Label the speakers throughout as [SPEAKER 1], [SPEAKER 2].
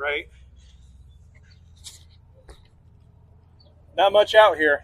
[SPEAKER 1] right? Not much out here.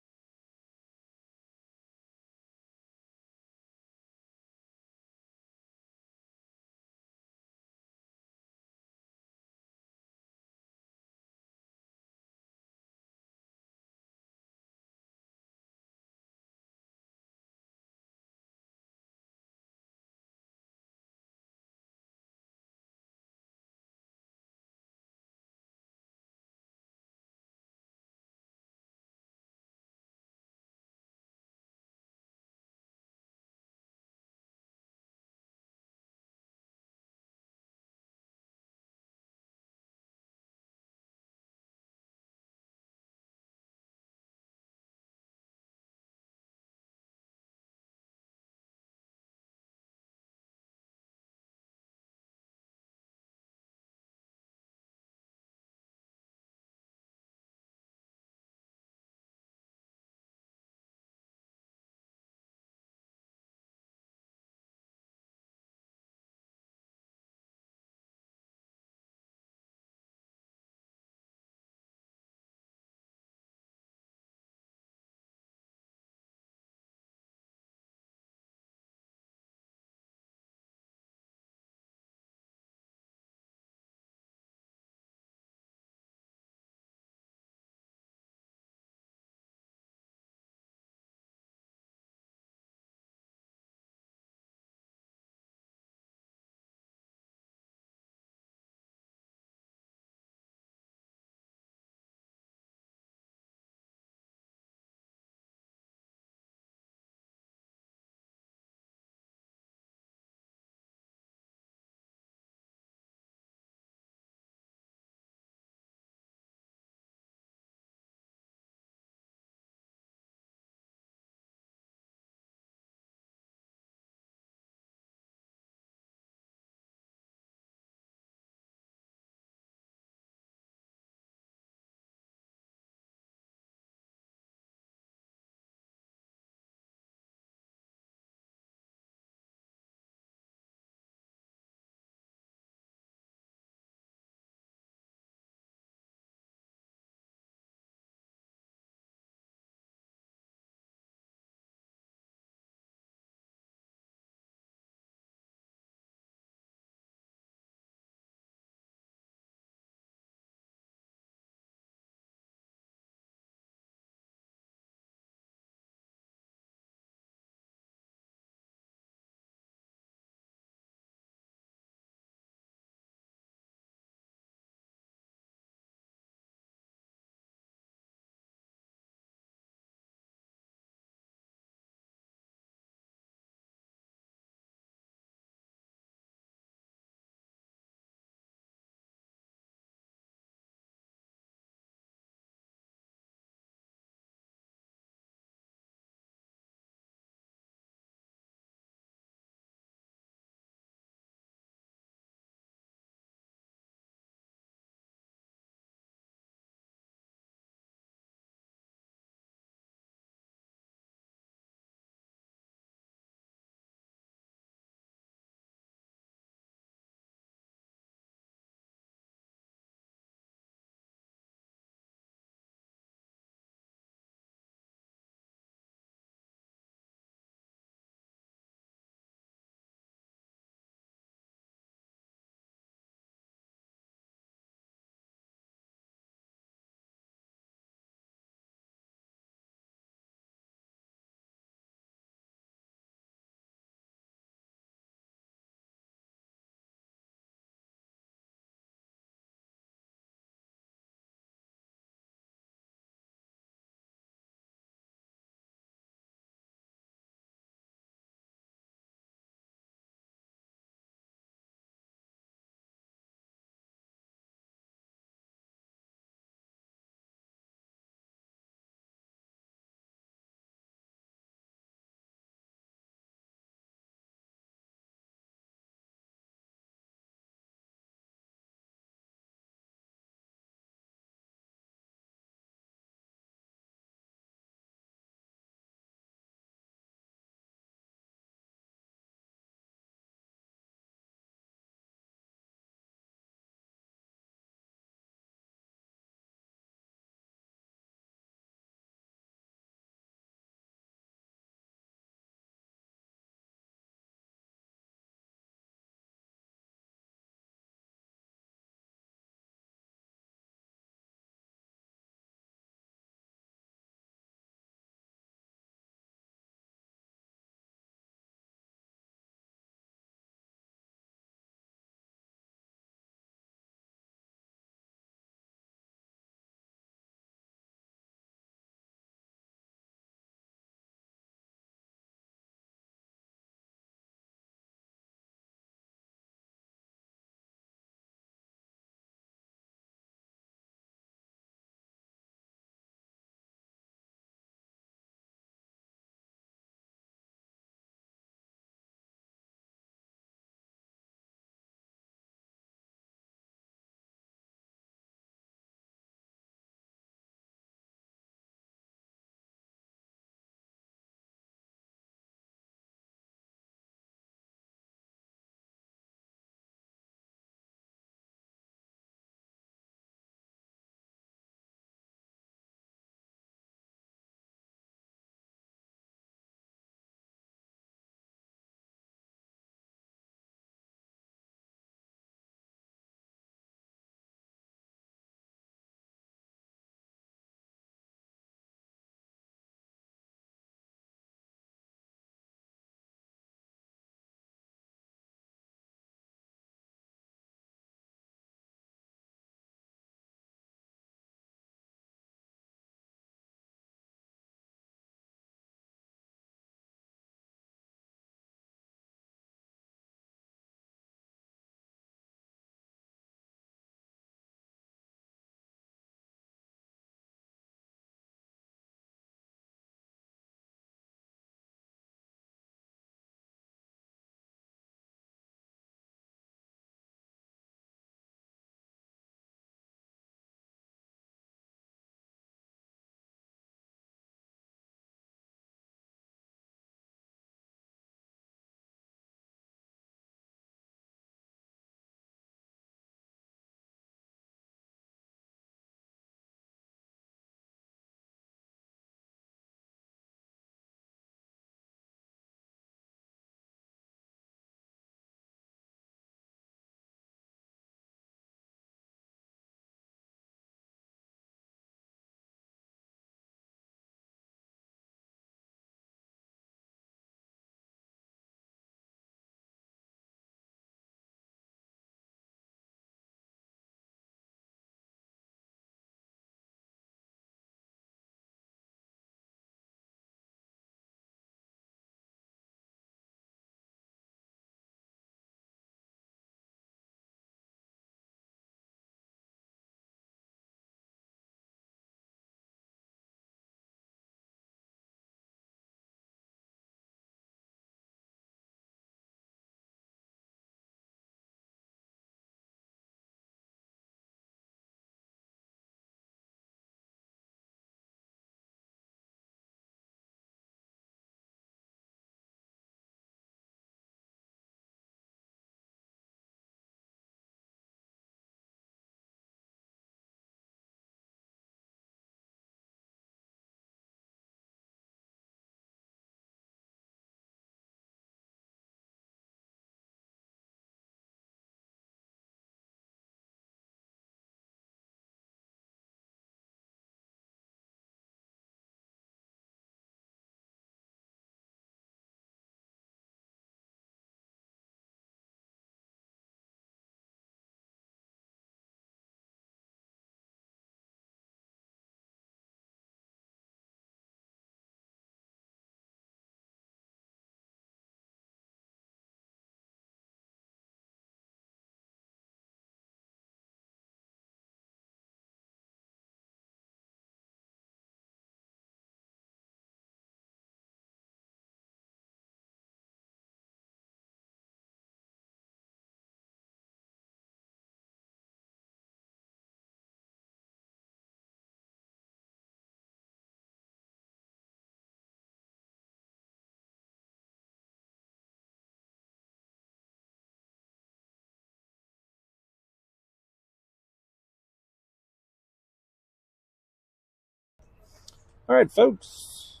[SPEAKER 1] All right, folks,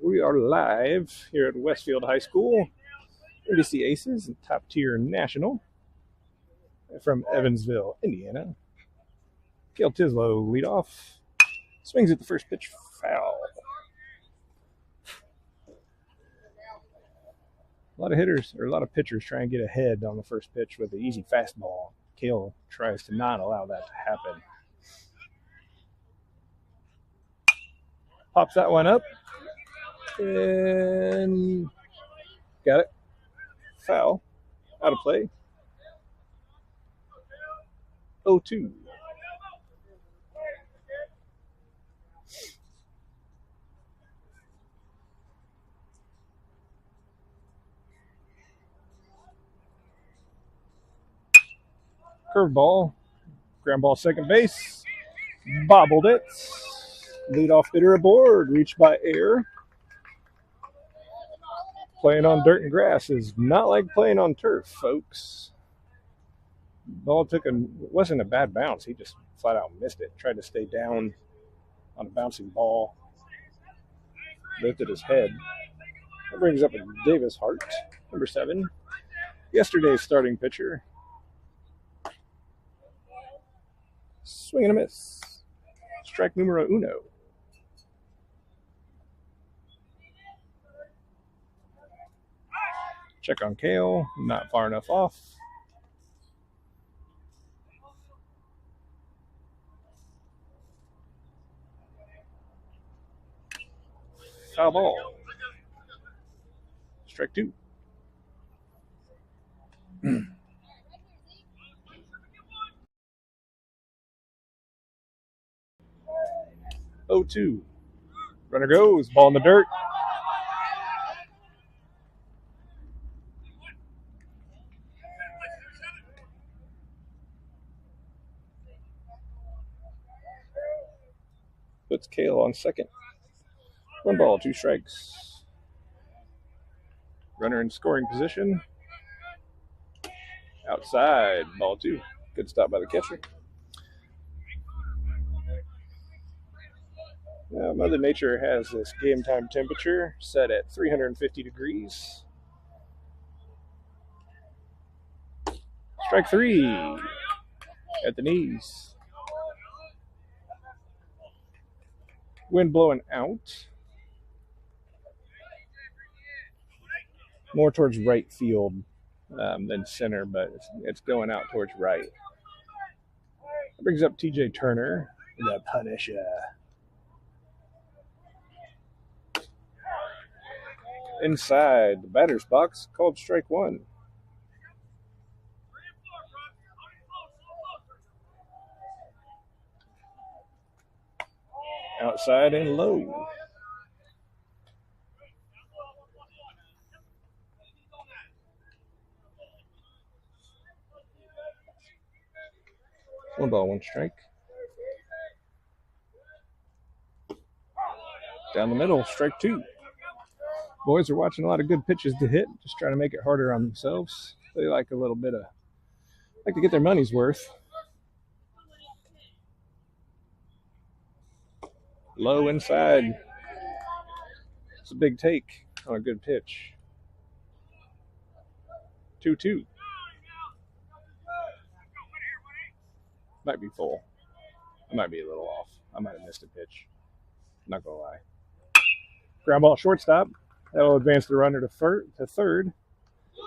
[SPEAKER 1] we are live here at Westfield High School. MBC Aces, top tier national from Evansville, Indiana. Kale Tislow leadoff. Swings at the first pitch, foul. A lot of hitters, or a lot of pitchers try and get ahead on the first pitch with the easy fastball. Kale tries to not allow that to happen. Pops that one up. And got it. Foul. Out of play. 0-2. Curveball. Ground ball second base. Bobbled it. Leadoff hitter aboard. Reached by air. Playing on dirt and grass is not like playing on turf, folks. Ball wasn't a bad bounce. He just flat out missed it. Tried to stay down on a bouncing ball. Lifted his head. That brings up a Davis Hart, number 7. Yesterday's starting pitcher. Swing and a miss. Strike numero uno. Check on Kale. Not far enough off. Foul ball. Strike 2. 0-2. Runner goes. Ball in the dirt. Puts Kale on second. 1 ball, 2 strikes. Runner in scoring position. Outside. Ball 2. Good stop by the catcher. Now, Mother Nature has this game time temperature set at 350 degrees. Strike 3 at the knees. Wind blowing out. More towards right field than center, but it's going out towards right. That brings up TJ Turner, the Punisher. Inside the batter's box, called strike 1. Outside and low. One ball, 1 strike. Down the middle, strike 2. Boys are watching a lot of good pitches to hit, just trying to make it harder on themselves. They like to get their money's worth. Low inside. It's a big take on a good pitch. 2-2. Might be full. I might be a little off. I might have missed a pitch. Not gonna lie. Ground ball shortstop. That'll advance the runner to third.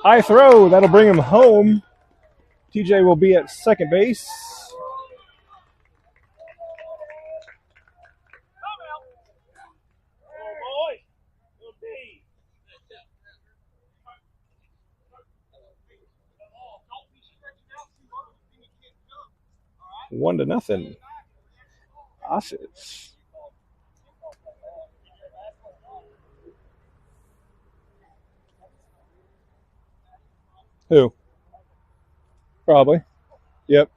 [SPEAKER 1] High throw. That'll bring him home. TJ will be at second base. One to nothing. Aces. Who? Probably. Yep.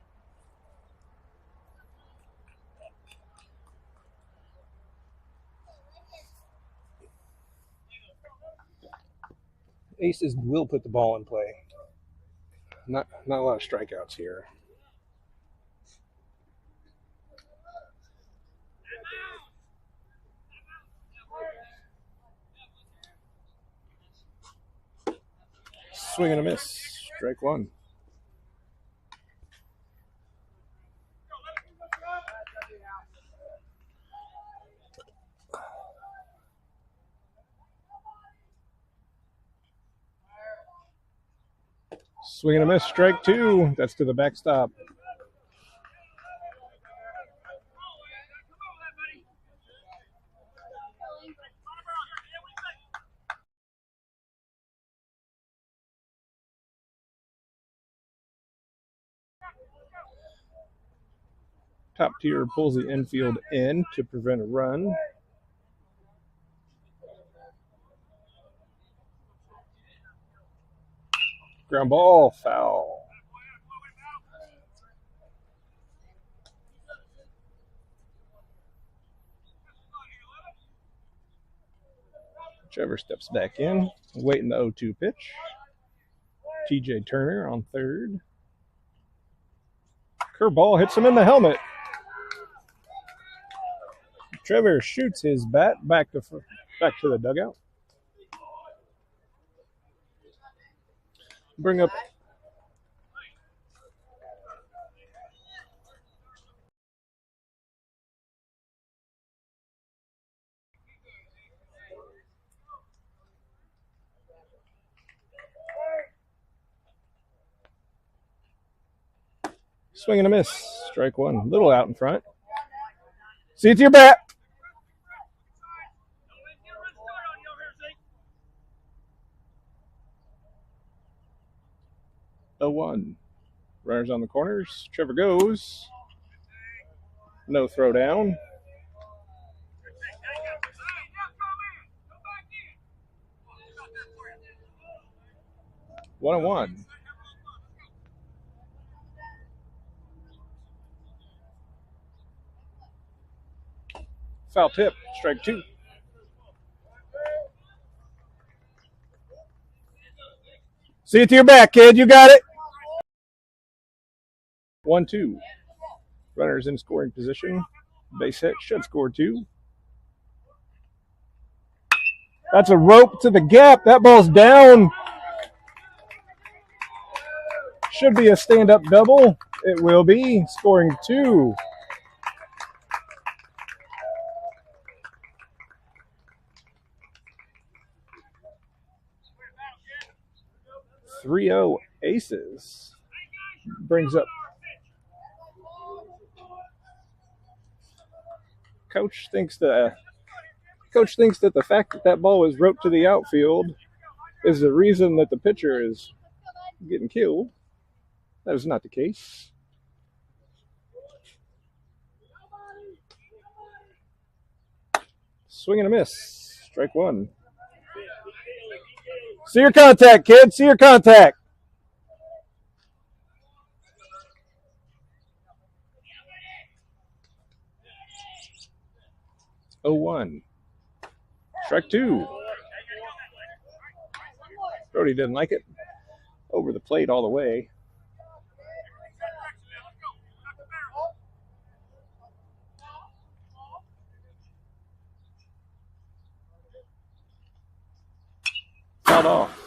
[SPEAKER 1] Aces will put the ball in play. Not a lot of strikeouts here. Swing and a miss. Strike one. Swing and a miss. Strike two. That's to the backstop. Top tier pulls the infield in to prevent a run. Ground ball, foul. Trevor steps back in, waiting the 0-2 pitch. TJ Turner on third. Curveball hits him in the helmet. Trevor shoots his bat back to the dugout. Bring up swing and a miss. Strike one. Little out in front. See it to your bat. A 1. Runners on the corners. Trevor goes. No throw down. One and one. Foul tip. Strike two. See it to your back, kid. You got it. 1-2. Runners in scoring position. Base hit should score 2. That's a rope to the gap. That ball's down. Should be a stand-up double. It will be. Scoring 2. .30 Aces. Brings up. Coach thinks that the fact that ball was roped to the outfield is the reason that the pitcher is getting killed. That is not the case. Swing and a miss. Strike one. See your contact, kid. See your contact. Oh, 1. Strike 2. Brody didn't like it. Over the plate all the way. Fouled off.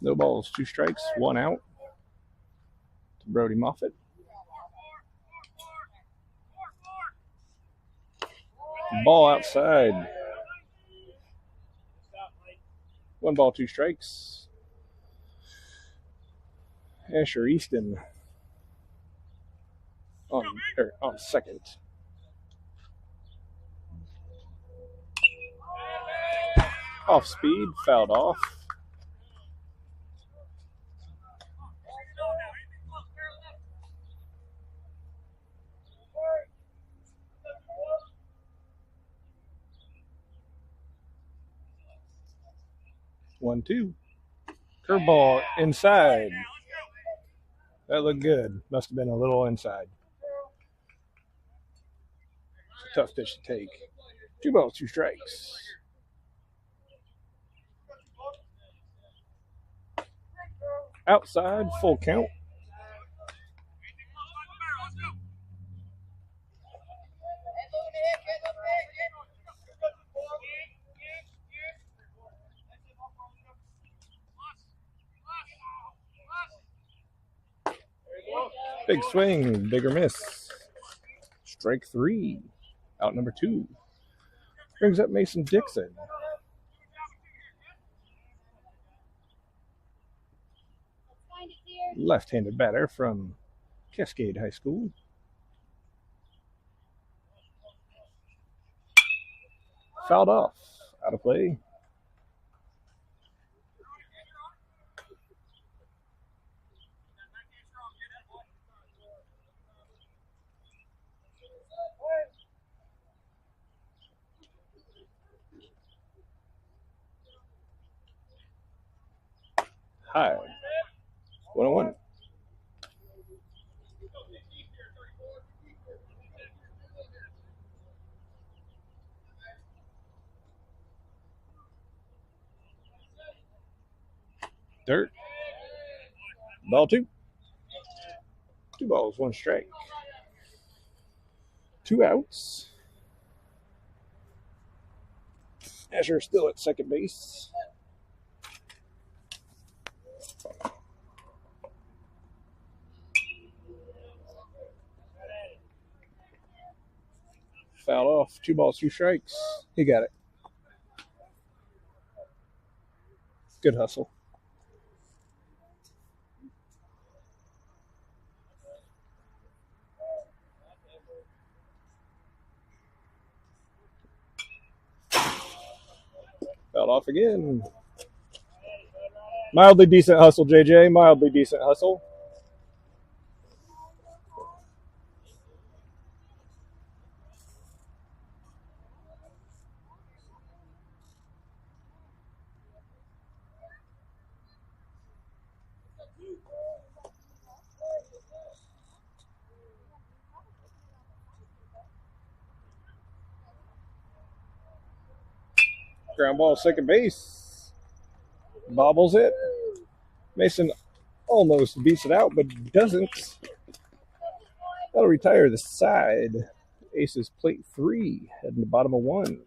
[SPEAKER 1] No balls, 2 strikes, 1 out to Brody Moffitt. Ball outside. 1 ball, 2 strikes. Asher Easton on second. Off speed, fouled off. One, 2. Curveball inside. That looked good. Must have been a little inside. It's a tough pitch to take. 2 balls, 2 strikes. Outside, full count. Big swing, bigger miss. Strike 3. Out number 2. Brings up Mason Dixon. Left-handed batter from Cascade High School. Fouled off. Out of play. High. 1-1. Dirt. Ball 2. 2 balls, 1 strike. 2 outs. Asher still at second base. Fouled off. 2 balls, 2 strikes. He got it. Good hustle. Fouled off again. Mildly decent hustle, JJ. Mildly decent hustle. Ground ball, second base. Bobbles it. Mason almost beats it out, but doesn't. That'll retire the side. Aces plate 3, heading to bottom of 1.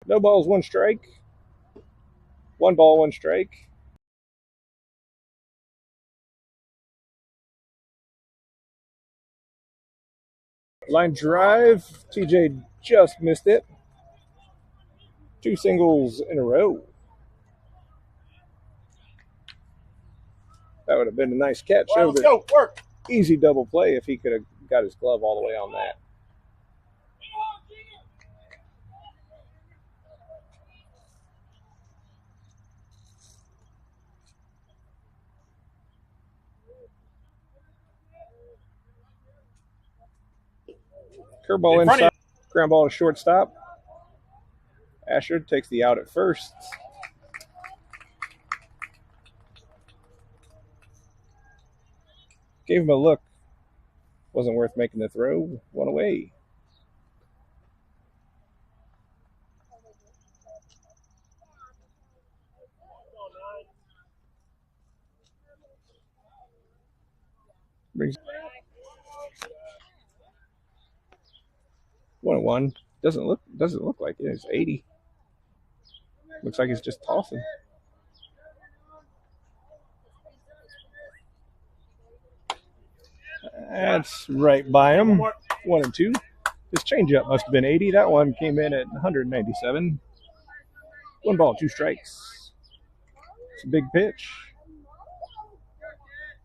[SPEAKER 1] No balls, 1 strike. 1 ball, 1 strike. Line drive. TJ just missed it. 2 singles in a row. That would have been a nice catch. Well, let's go. Work. Easy double play if he could have got his glove all the way on that. Curveball inside. Ground ball to shortstop. Asher takes the out at first. Gave him a look. Wasn't worth making the throw. One away. Brings 1-1. Doesn't look like it. It's 80. Looks like he's just tossing. That's right by him. 1-2. His changeup must have been 80. That one came in at 197. 1 ball, 2 strikes. It's a big pitch.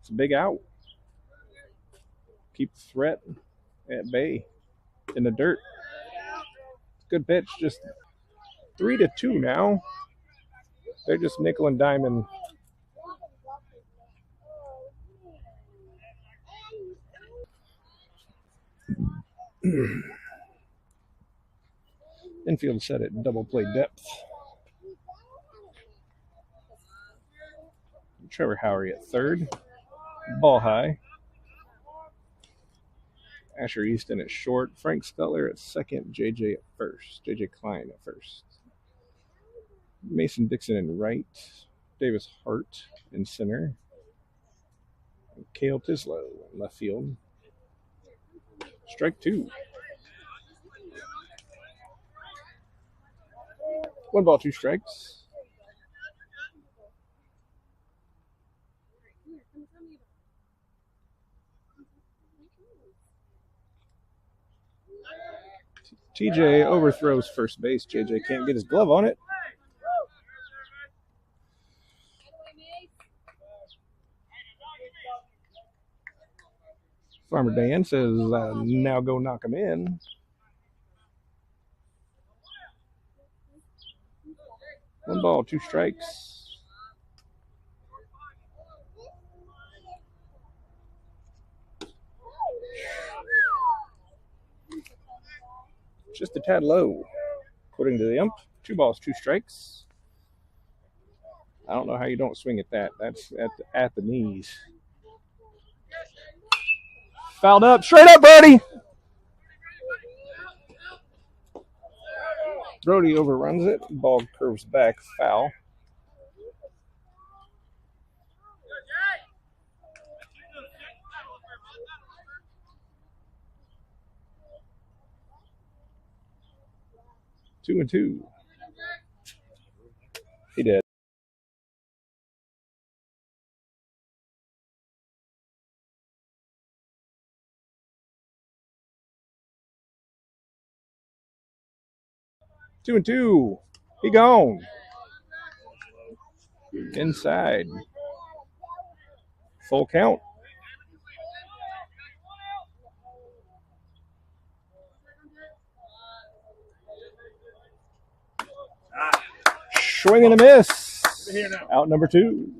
[SPEAKER 1] It's a big out. Keep the threat at bay in the dirt. Good pitch. Just 3-2 now. They're just nickel and diming. Infield set at double play depth. Trevor Howery at third. Ball high. Asher Easton at short. Frank Sculler at second. JJ at first. JJ Klein at first. Mason Dixon in right. Davis Hart in center. And Cale Tislow in left field. Strike 2. 1 ball, 2 strikes. TJ overthrows first base. JJ can't get his glove on it. Farmer Dan says, now go knock him in. One ball, 2 strikes. Just a tad low, according to the ump. 2 balls, 2 strikes. I don't know how you don't swing at that. That's at the knees. Fouled up. Straight up, Brody. Brody overruns it. Ball curves back. Foul. Two and 2. He did. Two and 2. He gone. Inside. Full count. Swing and a miss. Out number 2.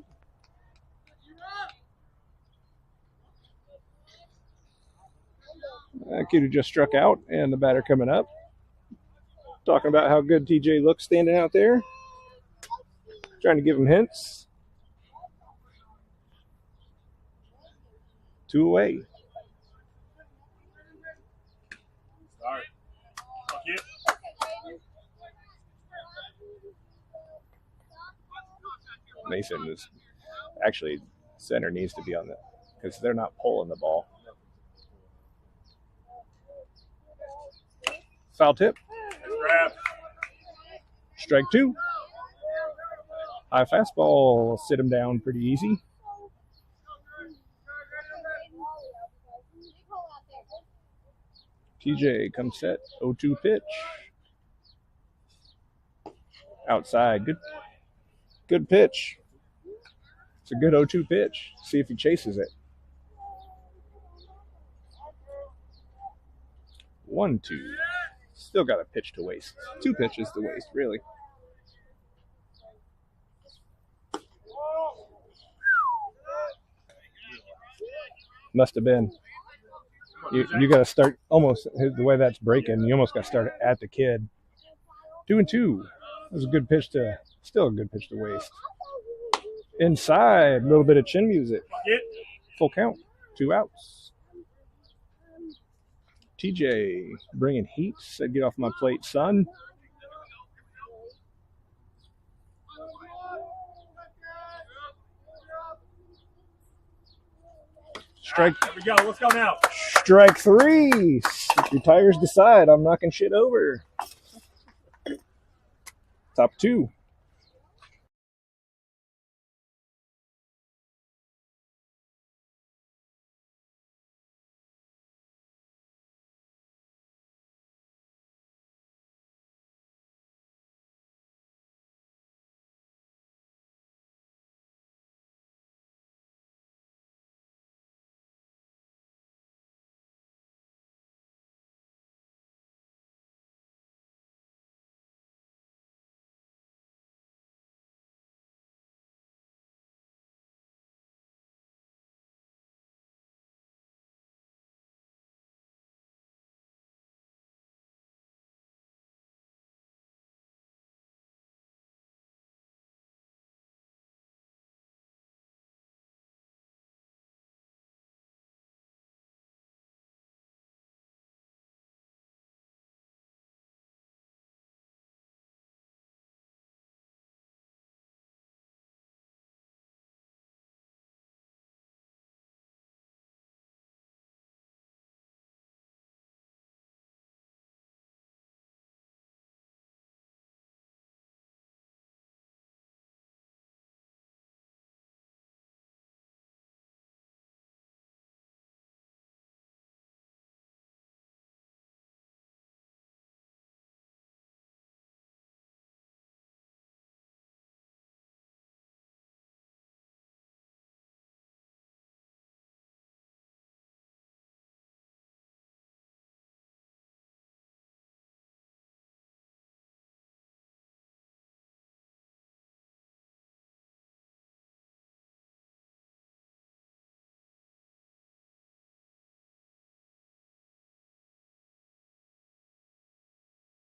[SPEAKER 1] That kid who just struck out, and the batter coming up. Talking about how good TJ looks standing out there. Trying to give him hints. 2 away. Mason is actually center needs to be on that because they're not pulling the ball. Foul tip. Strike 2. High fastball. Sit him down pretty easy. TJ comes set. 0-2 pitch. Outside. Good pitch. It's a good 0-2 pitch. See if he chases it. 1-2. Still got a pitch to waste. 2 pitches to waste, really. Must have been. You got to start almost the way that's breaking. You almost got to start at the kid. 2-2. That was a good pitch to. Still a good pitch to waste. Inside, a little bit of chin music. Full count. 2 outs. TJ bringing heat. Said, "Get off my plate, son." Strike.
[SPEAKER 2] There we go. Let's go now.
[SPEAKER 1] Strike 3. Retires decide. I'm knocking shit over. Top 2.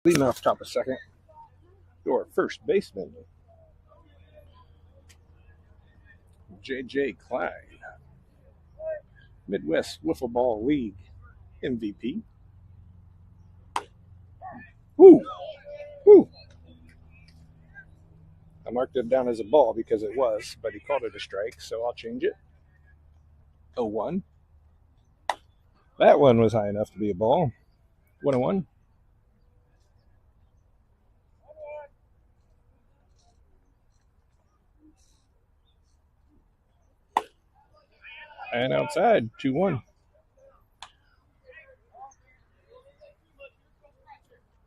[SPEAKER 1] Leading off top of second. Your first baseman, J.J. Clyde. Midwest Wiffle Ball League MVP. Woo! Woo! I marked it down as a ball because it was, but he called it a strike, so I'll change it. 0-1. That one was high enough to be a ball. 1-1. And outside, 2-1.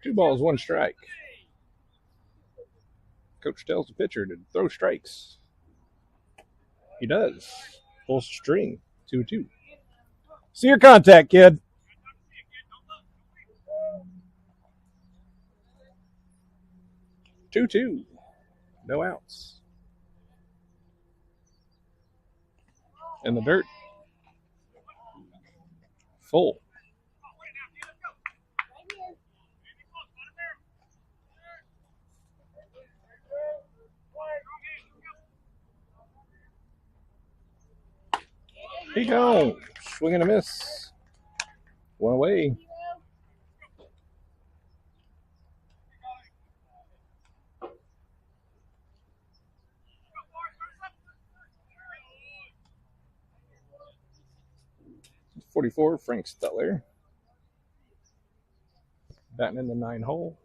[SPEAKER 1] 2 balls, 1 strike. Coach tells the pitcher to throw strikes. He does. Full string, 2-2. See your contact, kid. Two. No outs. In the dirt. Full. He gone. Swing and a miss. 1 away. .44, Frank Steller. Batting in the 9 hole.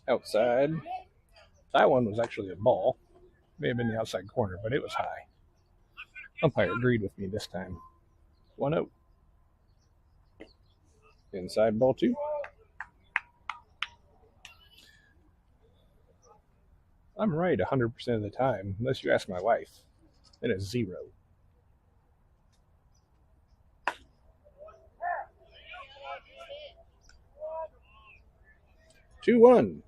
[SPEAKER 1] Outside. That one was actually a ball. May have been the outside corner, but it was high. Umpire agreed with me this time. 1-0. Inside, ball 2. I'm right 100% of the time, unless you ask my wife. Then it's 0. 2-1.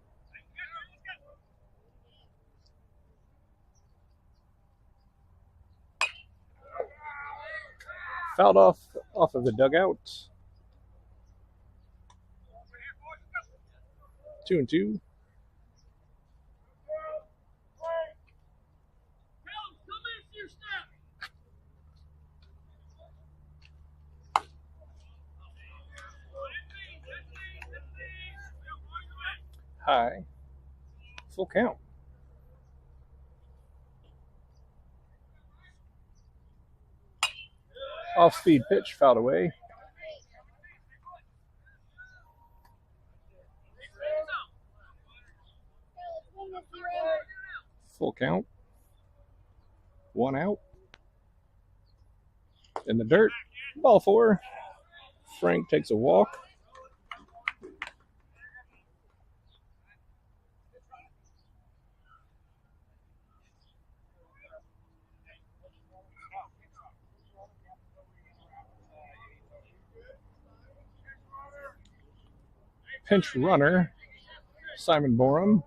[SPEAKER 1] Fouled off of the dugout. 2-2. High. Full count. Off speed pitch, fouled away. Full count. 1 out. In the dirt. Ball 4. Frank takes a walk. Pinch runner. Simon Borum.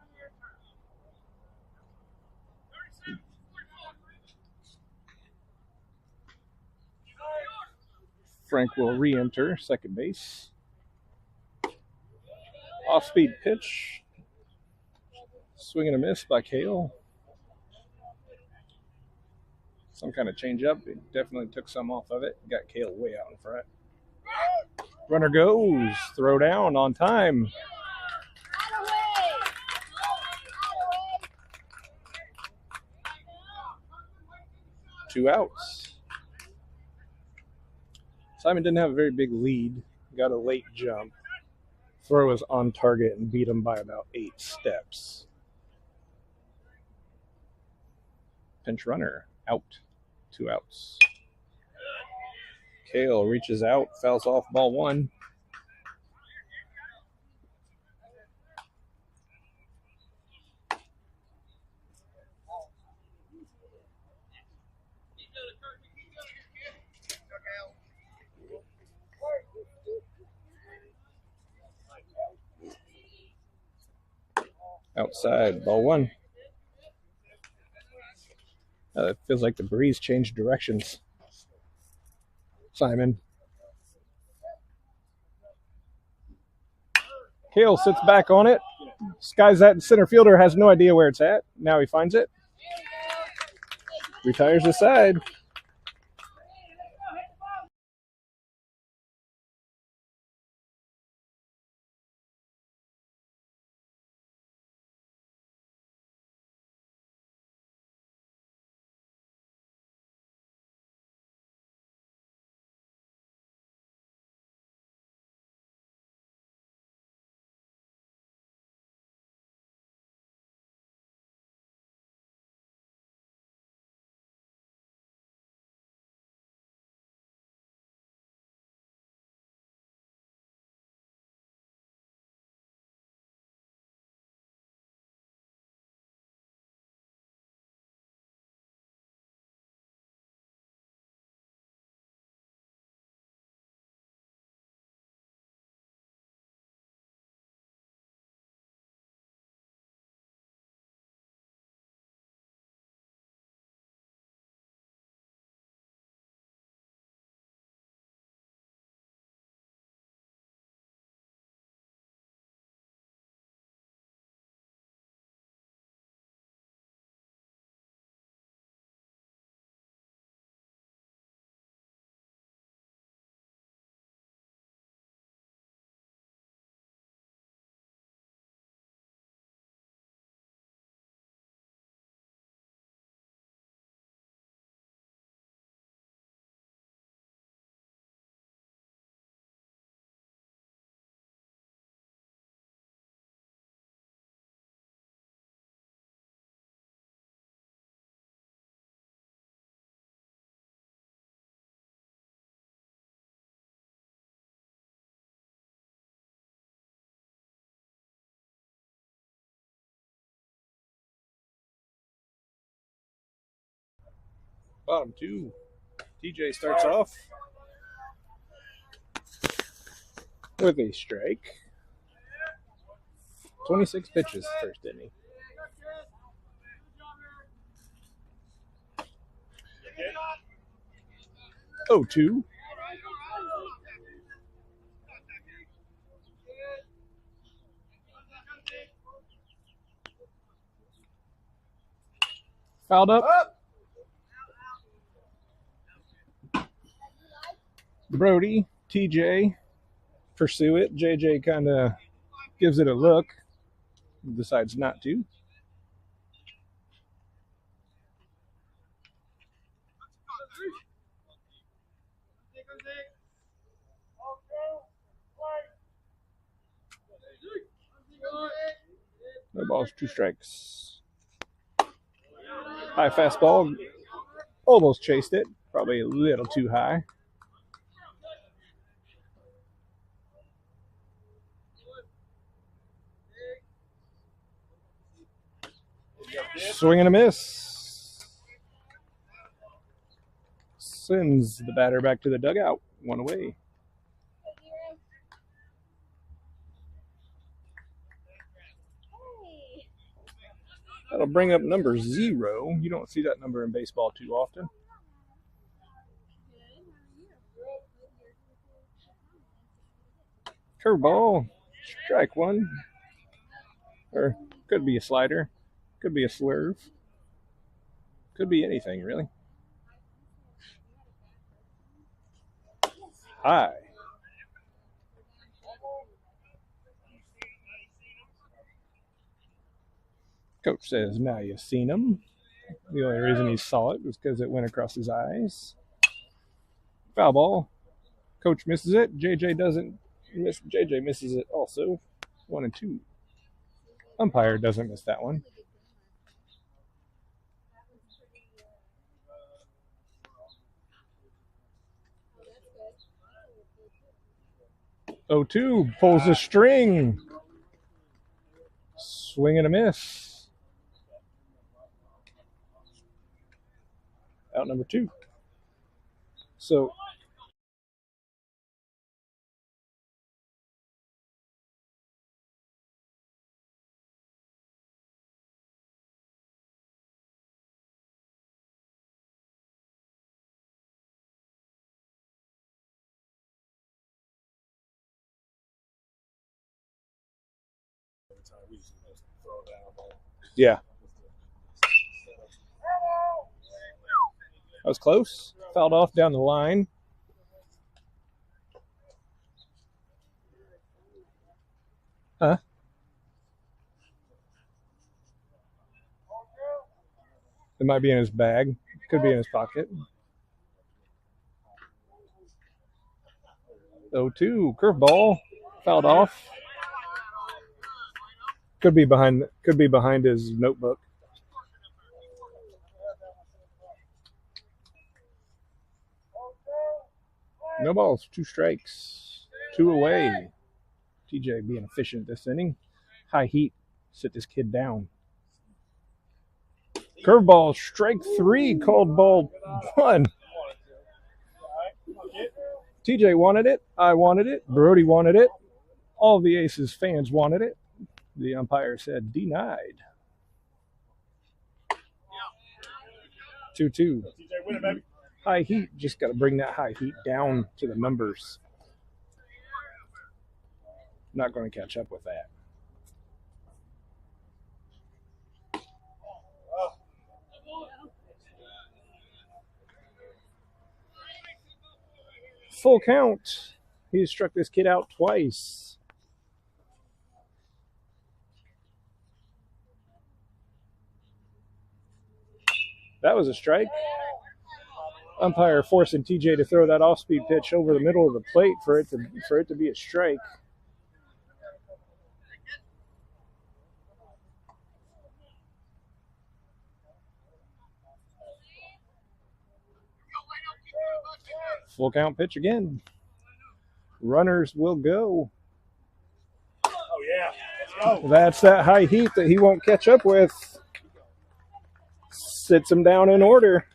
[SPEAKER 1] Frank will re-enter second base. Off-speed pitch. Swing and a miss by Kale. Some kind of change-up. It definitely took some off of it. Got Kale way out in front. Runner goes. Throw down on time. Two outs. Simon didn't have a very big lead. Got a late jump. Throw was on target and beat him by about 8 steps. Pinch runner out. 2 outs. Kale reaches out, fouls off ball 1. Outside, ball 1. It feels like the breeze changed directions. Simon. Kale sits back on it. Skies that center fielder has no idea where it's at. Now he finds it. Retires the side. Bottom two. TJ starts off with a strike. 26 pitches first inning. 0-2. Fouled up. Brody, TJ pursue it. JJ kind of gives it a look, decides not to. No balls, 2 strikes. High fastball, almost chased it, probably a little too high. Swing and a miss. Sends the batter back to the dugout. 1 away. That'll bring up number 0. You don't see that number in baseball too often. Curveball, strike 1. Or could be a slider, could be a swerve, could be anything really. High. Coach says, now you've seen him. The only reason he saw it was because it went across his eyes. Foul ball. Coach misses it. JJ doesn't miss. JJ misses it also. 1 and 2. Umpire doesn't miss that one. 0-2, pulls the string. Swing and a miss. Out number 2. So yeah. That was close. Fouled off down the line. Huh? It might be in his bag. Could be in his pocket. 0-2, curveball. Fouled off. Could be behind his notebook. No balls, 2 strikes, 2 away. TJ being efficient this inning. High heat, sit this kid down. Curveball, strike 3, called ball 1. TJ wanted it. I wanted it. Brody wanted it. All the Aces fans wanted it. The umpire said denied. 2-2. High heat, just got to bring that high heat down to the numbers. Not going to catch up with that. Full count. He struck this kid out twice. That was a strike. Umpire forcing TJ to throw that off-speed pitch over the middle of the plate for it to be a strike. Full count pitch again. Runners will go.
[SPEAKER 2] Oh, yeah. Let's go.
[SPEAKER 1] That's that high heat that he won't catch up with. Sits him down in order.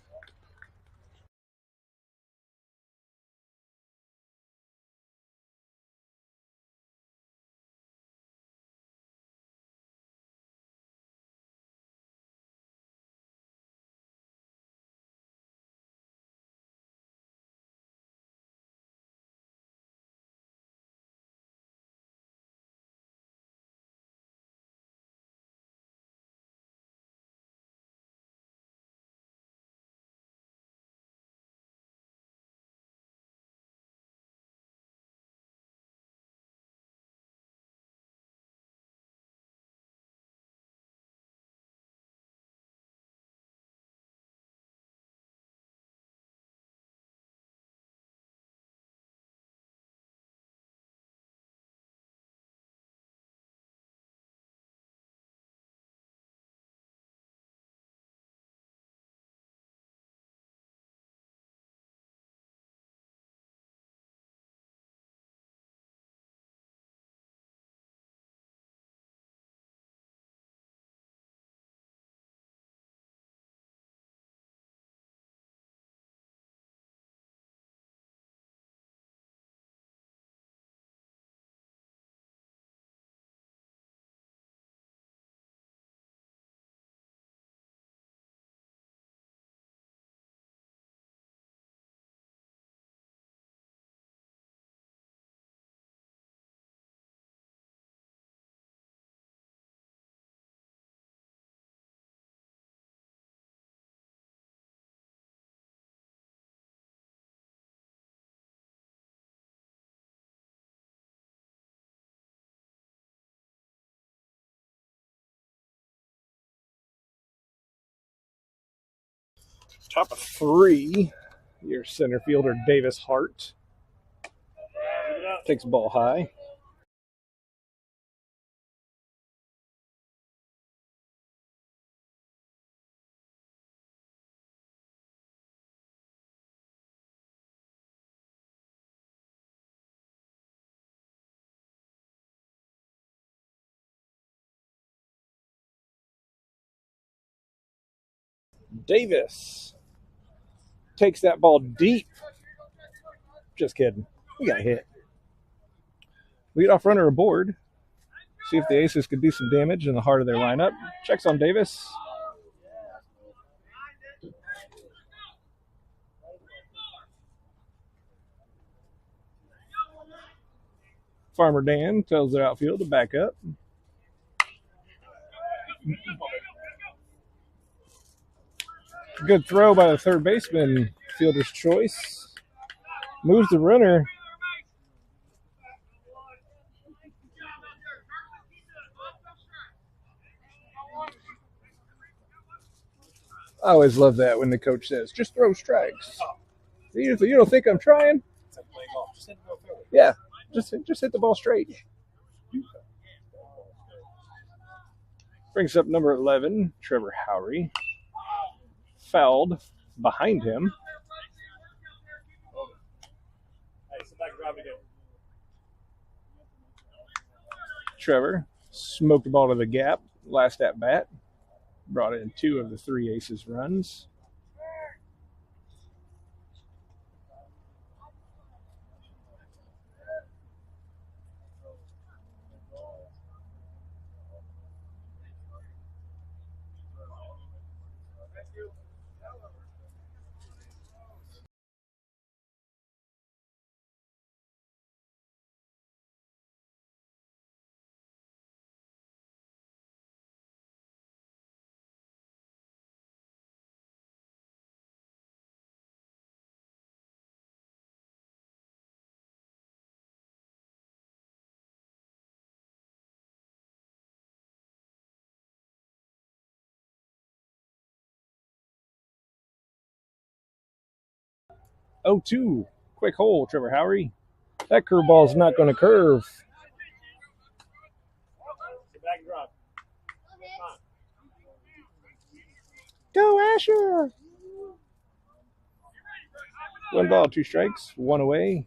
[SPEAKER 1] Top of 3, your center fielder, Davis Hart. Takes the ball high. Davis takes that ball deep. Just kidding. We got hit. Leadoff runner aboard. See if the Aces could do some damage in the heart of their lineup. Checks on Davis. Farmer Dan tells their outfield to back up. Good throw by the third baseman. Fielder's choice. Moves the runner. I always love that when the coach says, just throw strikes. You don't think I'm trying? Yeah, just hit the ball straight. Brings up number 11, Trevor Howry. Fouled behind him. Trevor smoked the ball to the gap last at bat. Brought in 2 of the 3 Aces runs. Oh, 2. Quick hole, Trevor Howry. That curveball's not going to curve. Go, Asher! 1 ball, 2 strikes, 1 away.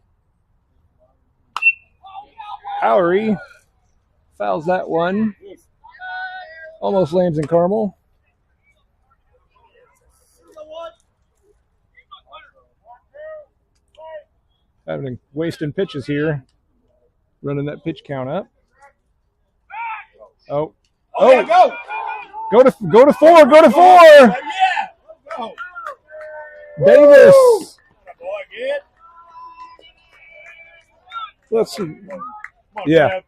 [SPEAKER 1] Howry fouls that one. Almost lands in Carmel. Wasting pitches here. Running that pitch count up. Oh.
[SPEAKER 2] Yeah, go!
[SPEAKER 1] Go to 4. Go to 4.
[SPEAKER 2] Yeah. Go.
[SPEAKER 1] Davis.
[SPEAKER 2] Boy,
[SPEAKER 1] Let's see. Yeah.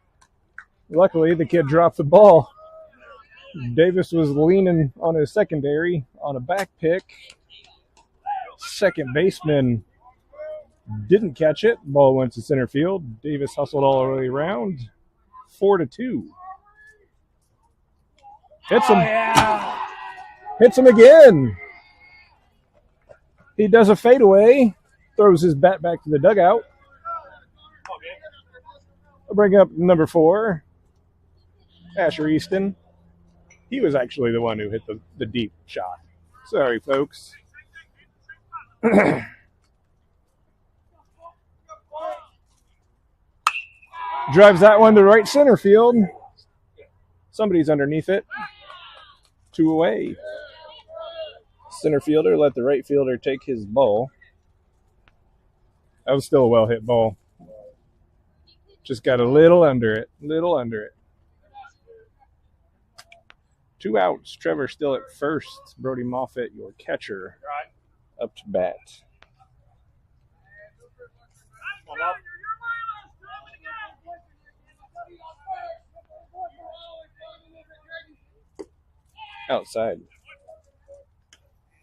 [SPEAKER 1] Luckily, the kid dropped the ball. Davis was leaning on his secondary on a back pick. Second baseman didn't catch it. Ball went to center field. Davis hustled all the way around. 4-2. Hits him.
[SPEAKER 2] Yeah.
[SPEAKER 1] Hits him again. He does a fadeaway. Throws his bat back to the dugout. I'll bring up number 4, Asher Easton. He was actually the one who hit the deep shot. Sorry, folks. Drives that one to right center field. Somebody's underneath it. 2 away. Center fielder let the right fielder take his ball. That was still a well-hit ball. Just got a little under it. 2 outs. Trevor still at first. Brody Moffitt, your catcher, up to bat. Outside.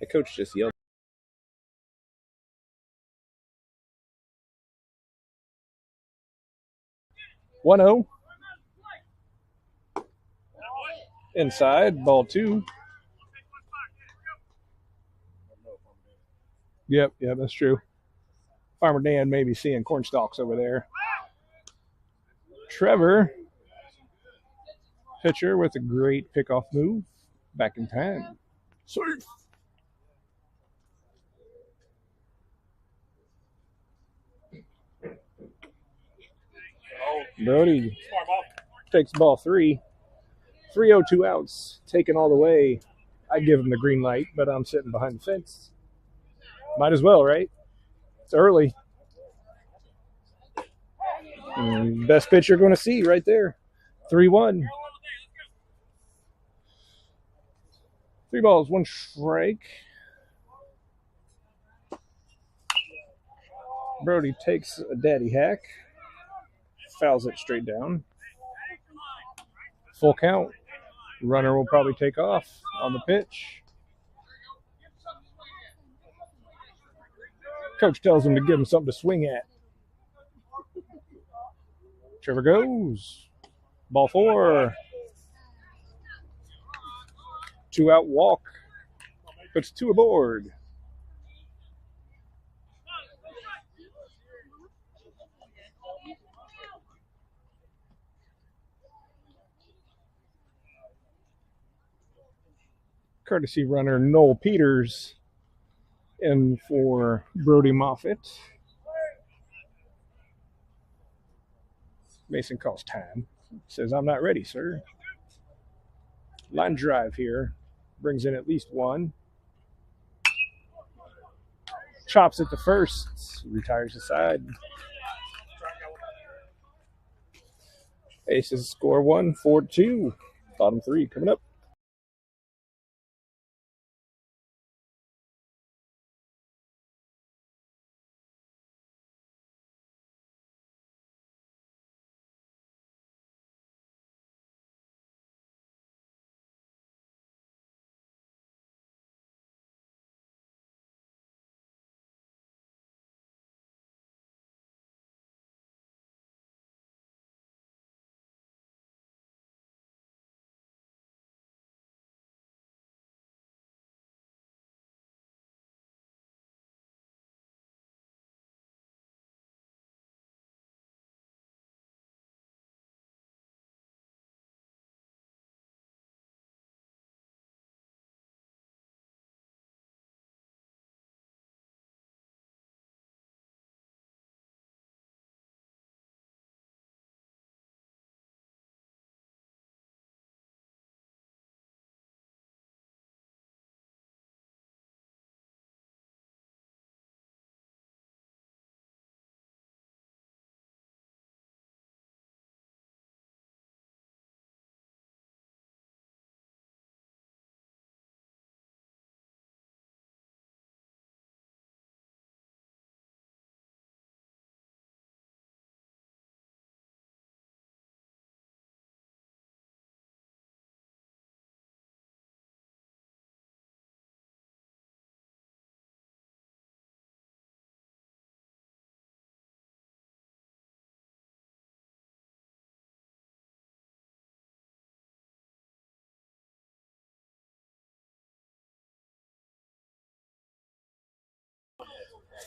[SPEAKER 1] The coach just yelled. 1-0. Inside, ball 2. Yep, that's true. Farmer Dan may be seeing corn stalks over there. Trevor, pitcher with a great pickoff move, back in time. Safe. Brody takes ball 3. 3-0, 2 outs, taken all the way. I give him the green light, but I'm sitting behind the fence. Might as well, right? It's early. Best pitch you're going to see right there. 3-1. 3 balls, 1 strike. Brody takes a daddy hack, fouls it straight down. Full count. Runner will probably take off on the pitch. Coach tells him to give him something to swing at. Trevor goes. Ball 4. 2 out walk. Puts 2 aboard. Courtesy runner Noel Peters in for Brody Moffitt. Mason calls time. Says, I'm not ready, sir. Line drive here. Brings in at least 1. Chops it to first. Retires the side. Aces score 1, 4-2. Bottom 3 coming up.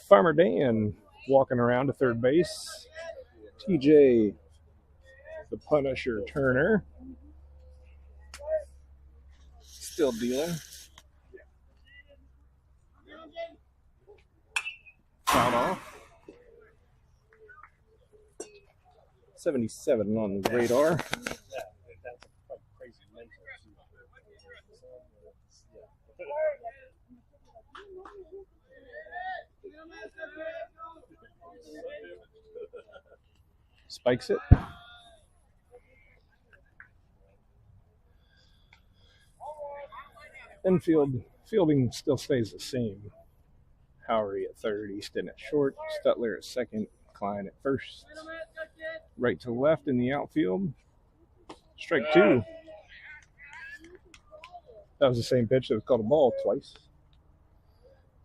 [SPEAKER 1] Farmer Dan walking around to third base. TJ, the Punisher Turner, still dealing. Foul off. 77 on the radar. Spikes it. Fielding still stays the same. Howery at third, Easton at short, Stutler at second, Klein at first. Right to left in the outfield. Strike 2. That was the same pitch that was called a ball twice.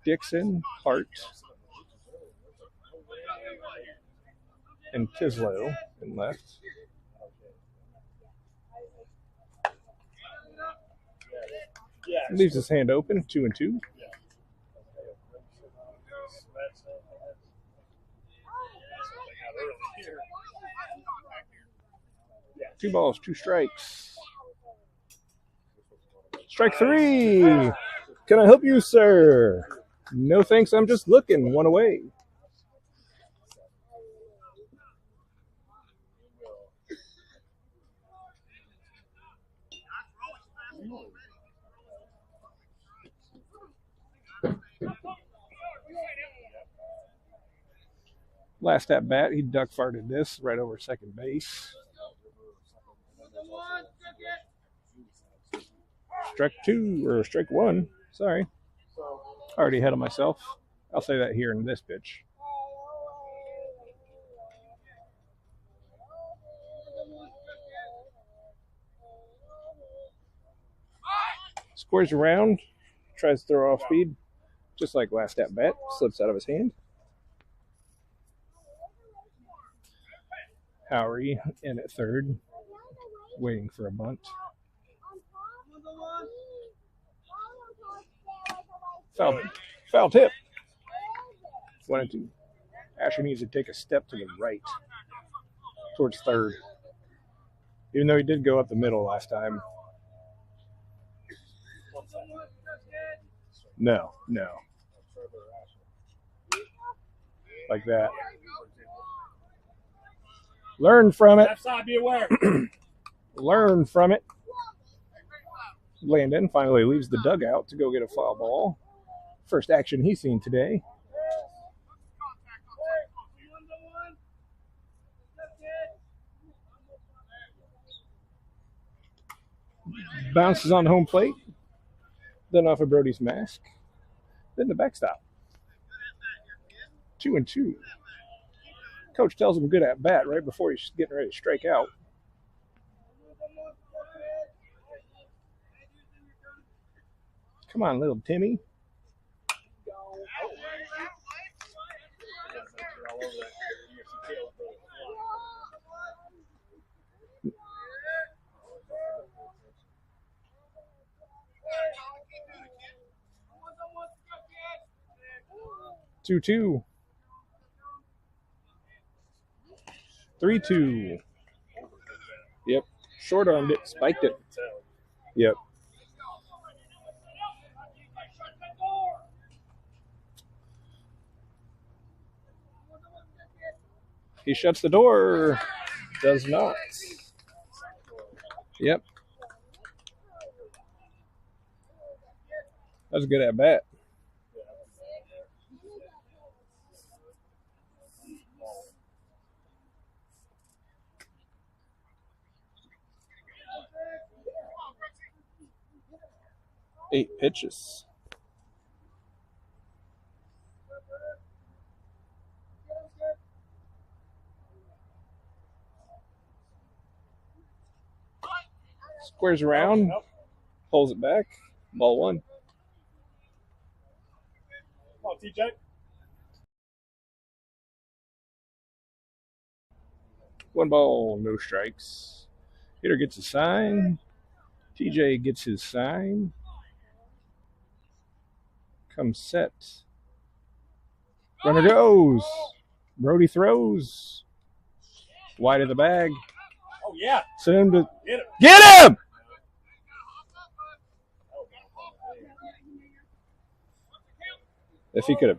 [SPEAKER 1] Dixon, Hart, and Tislow in left. Leaves his hand open, 2-2. 2 balls, 2 strikes. Strike 3. Can I help you, sir? No thanks, I'm just looking. 1 away. Last at bat, he duck farted this right over second base. Strike 2, or strike 1. Sorry. Already ahead of myself. I'll say that here in this pitch. Squares around, tries to throw off speed, just like last at bat, slips out of his hand. Howery in at third, waiting for a bunt. Foul tip. 1 and 2. Asher needs to take a step to the right, towards third. Even though he did go up the middle last time. No. Like that. Learn from it.
[SPEAKER 2] Left side, be aware.
[SPEAKER 1] Learn from it. Landon finally leaves the dugout to go get a foul ball. First action he's seen today. Bounces on home plate. Then off of Brody's mask. Then the backstop. 2 and 2. Coach tells him good at bat right before he's getting ready to strike out. Come on, little Timmy. Two. 3-2. Yep. Short armed it, spiked it. Yep. He shuts the door. Does not. Yep. That was good at bat. Eight pitches. Squares around, pulls it back. Ball 1.
[SPEAKER 2] Come on, TJ.
[SPEAKER 1] 1 ball, no strikes. Hitter gets a sign. TJ gets his sign. Comes set. Runner goes. Brody throws. Wide of the bag.
[SPEAKER 2] Oh, yeah.
[SPEAKER 1] Send him to
[SPEAKER 2] Get him.
[SPEAKER 1] get him! If he could have.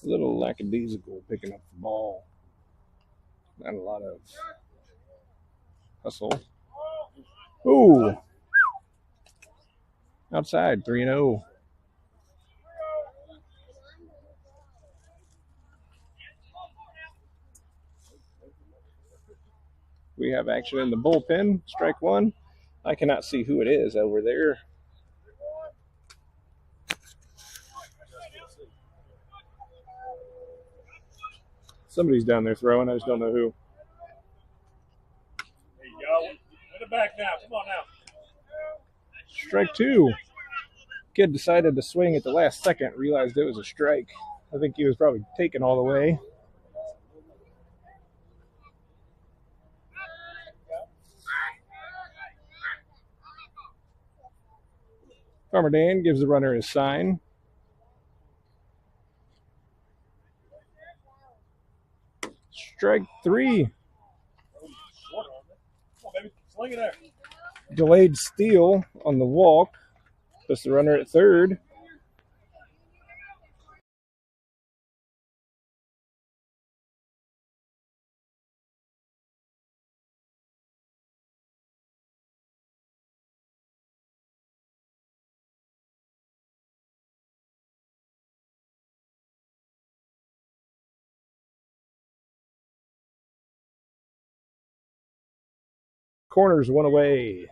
[SPEAKER 1] A little lackadaisical picking up the ball. Not a lot of hustle. Ooh. Outside, 3-0. We have action in the bullpen. Strike 1. I cannot see who it is over there. Somebody's down there throwing. I just don't know who.
[SPEAKER 2] There you go. Win it back now. Come on now.
[SPEAKER 1] Strike 2. Kid decided to swing at the last second, realized it was a strike. I think he was probably taken all the way. Farmer Dan gives the runner his sign. Strike 3.
[SPEAKER 2] Come on, baby. Sling it there.
[SPEAKER 1] Delayed steal on the walk. Puts the runner at third. Corners one away.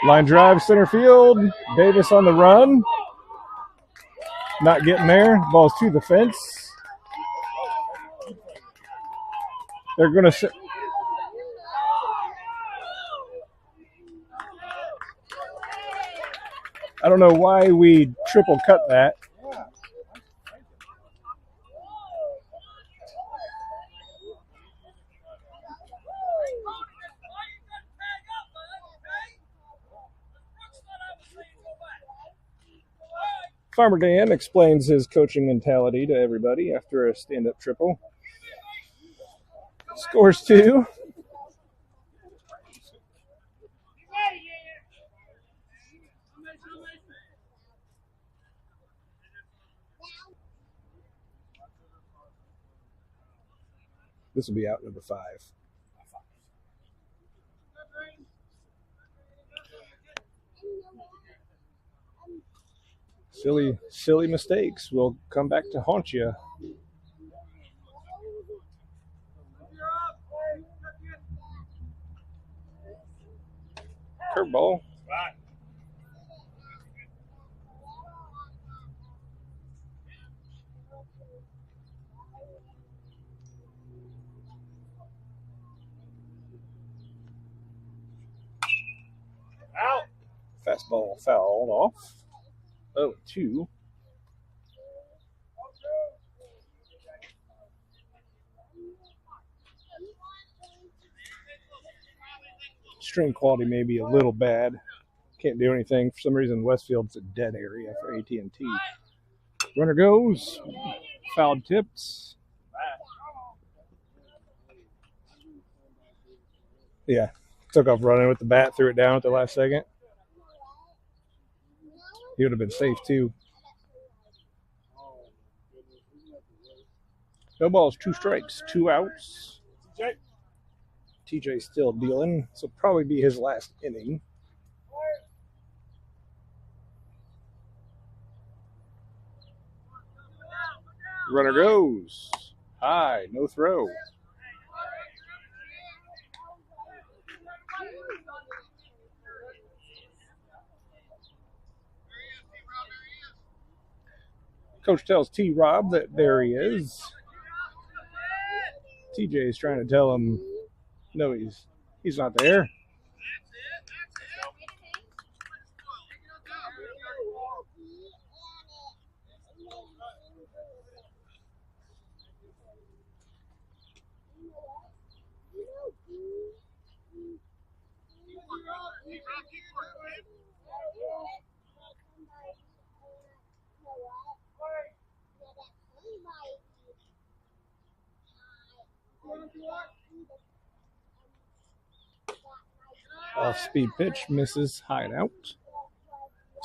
[SPEAKER 1] Line drive center field. Davis on the run. Not getting there. Ball's to the fence. They're going to. I don't know why we triple cut that. Farmer Dan explains his coaching mentality to everybody after a stand-up triple. Scores 2. This will be out number 5. Silly mistakes will come back to haunt you. Curveball.
[SPEAKER 2] Out.
[SPEAKER 1] Fastball fouled off. 0-2. String quality may be a little bad. Can't do anything. For some reason, Westfield's a dead area for AT&T. Runner goes. Fouled tips. Yeah. Took off running with the bat, threw it down at the last second. He would have been safe, too. No balls, 2 strikes, 2 outs. TJ still dealing. This will probably be his last inning. Runner goes. High, no throw. Coach tells T-Rob that there he is. TJ is trying to tell him, no, he's not there. Off-speed pitch misses. Hideout.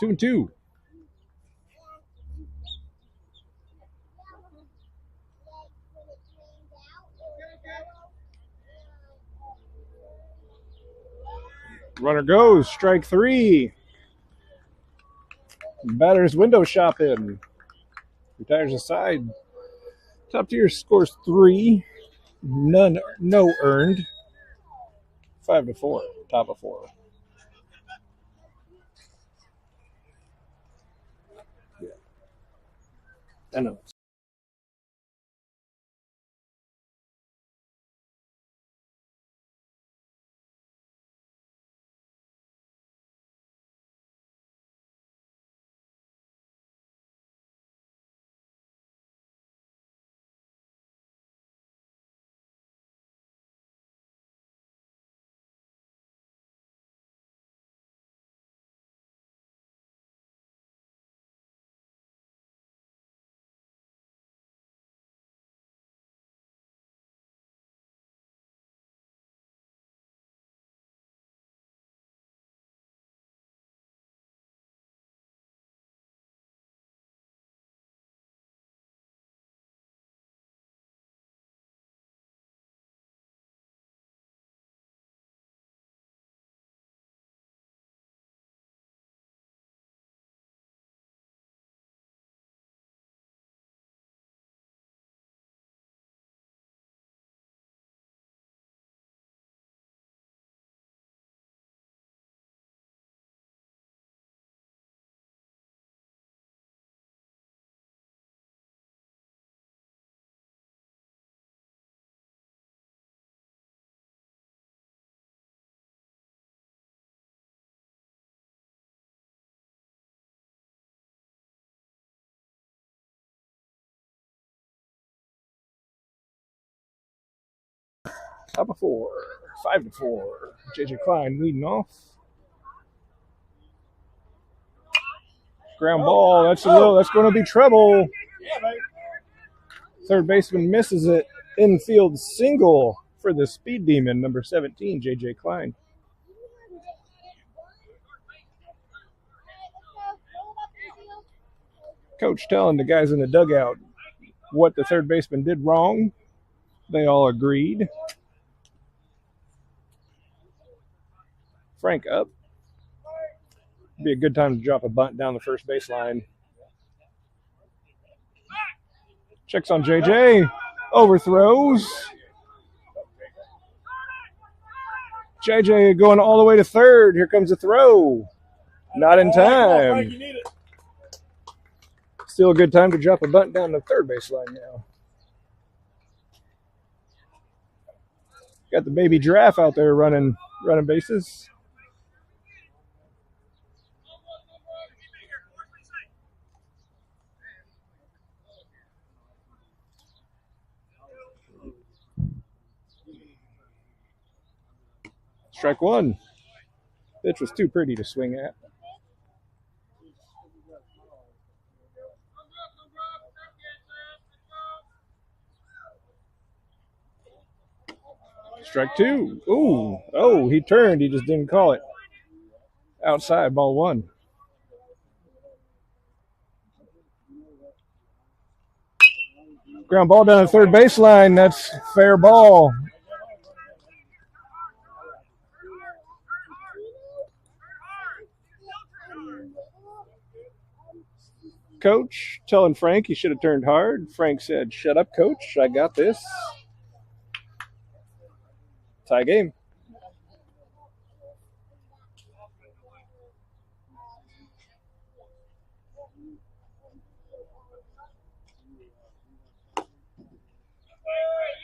[SPEAKER 1] 2-2. Runner goes. Strike 3. Batter's window shopping. Retires aside. Top tier scores 3. No earned. 5-4. Top of 4. Yeah. I know. Top of 4. 5-4. JJ Klein leading off. Ground ball. That's going to be trouble. Third baseman misses it. Infield single for the Speed Demon, number 17, JJ Klein. Coach telling the guys in the dugout what the third baseman did wrong. They all agreed. Frank up. Be a good time to drop a bunt down the first baseline. Checks on JJ. Overthrows. JJ going all the way to third. Here comes a throw. Not in time. Still a good time to drop a bunt down the third baseline now. Got the baby giraffe out there running bases. Strike one. Pitch was too pretty to swing at. Strike two. Ooh. Oh, he turned. He just didn't call it. Outside, ball one. Ground ball down the third baseline. That's fair ball. Coach telling Frank he should have turned hard. Frank said, "Shut up, coach. I got this." Tie game.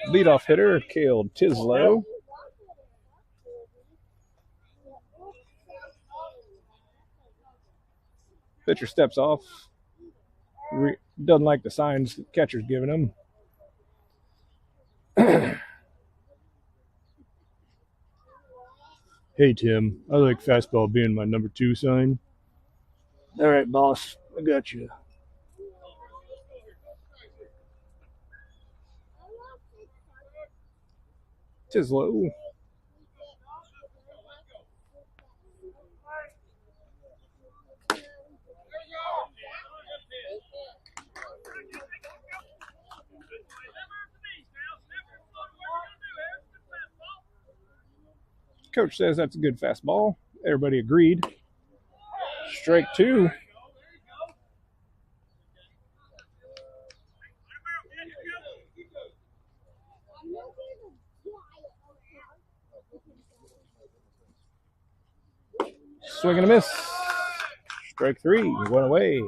[SPEAKER 1] Leadoff hitter, Cale Tislow. Pitcher steps off. Doesn't like the signs the catcher's giving him. Hey, Tim, I like fastball being my number 2 sign. All right, boss, I got you. Tislow. Coach says that's a good fastball. Everybody agreed. Strike two. Swing and a miss. Strike three. One away.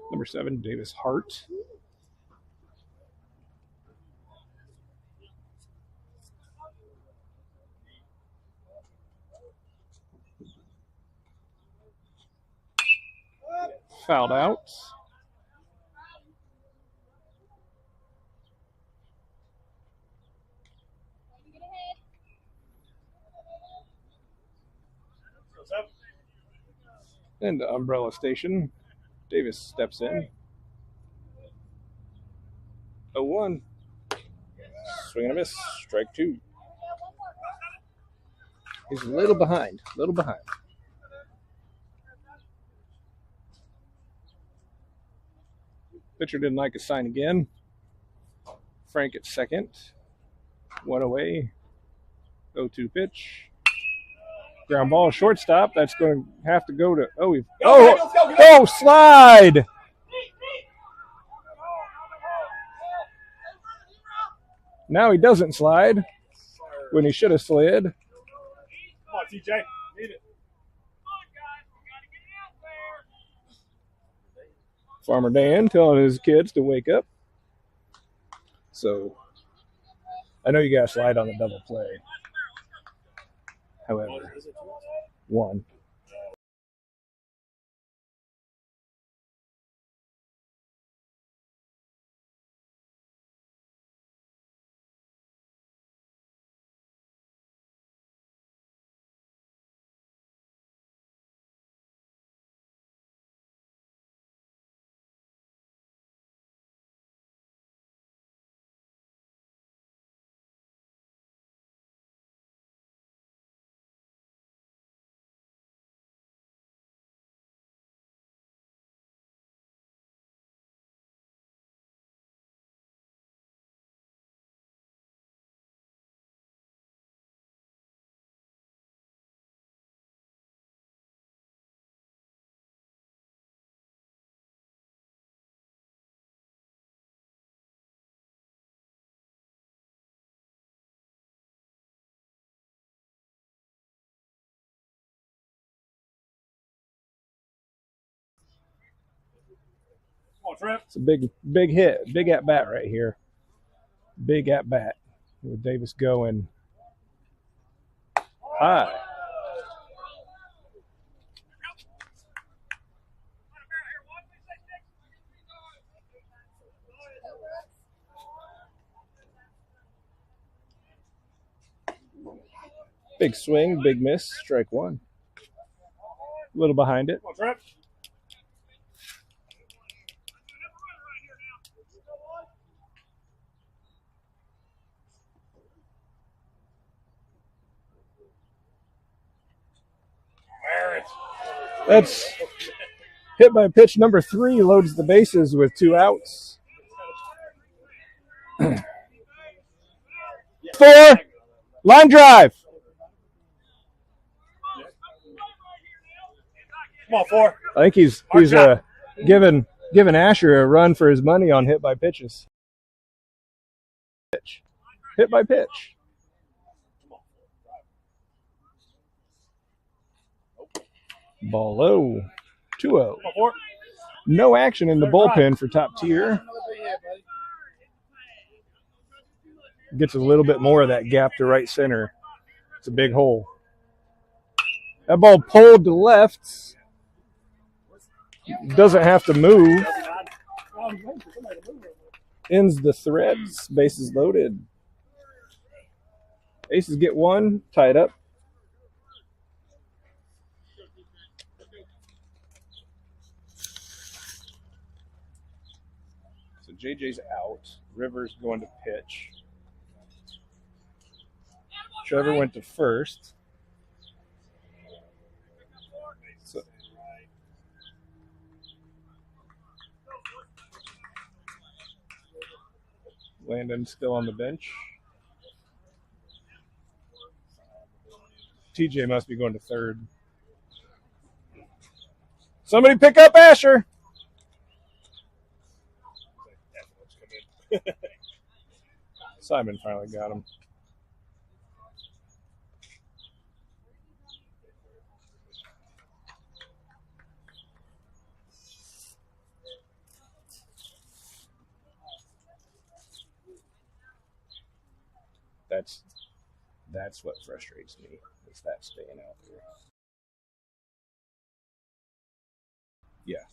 [SPEAKER 1] Number 7, Davis Hart. Fouled out. And the umbrella station. Davis steps in. 0-1. Swing and a miss. Strike two. He's a little behind. Pitcher didn't like his sign again. Frank at second. One away. 0-2 pitch. Ground ball, shortstop. That's going to have to go to. Slide. Now he doesn't slide when he should have slid.
[SPEAKER 2] Come on, TJ. Need it.
[SPEAKER 1] Farmer Dan telling his kids to wake up. So I know you got to slide on the double play. However, 1. It's a big hit, big at bat right here. Big at bat with Davis going high. Big swing, big miss, strike one. A little behind it. That's hit by pitch number 3, loads the bases with 2 outs. 4, line drive.
[SPEAKER 2] Come on, 4.
[SPEAKER 1] I think he's giving Asher a run for his money on hit by pitches. Hit by pitch. Ball low. 2-0. No action in the bullpen for top tier. Gets a little bit more of that gap to right center. It's a big hole. That ball pulled to left. Doesn't have to move. Ends the threads. Bases loaded. Aces get 1. Tied up. So JJ's out. Rivers going to pitch. Trevor went to first. So, Landon still on the bench. TJ must be going to third. Somebody pick up Asher. Simon finally got him. That's what frustrates me, is that staying out there. Yeah.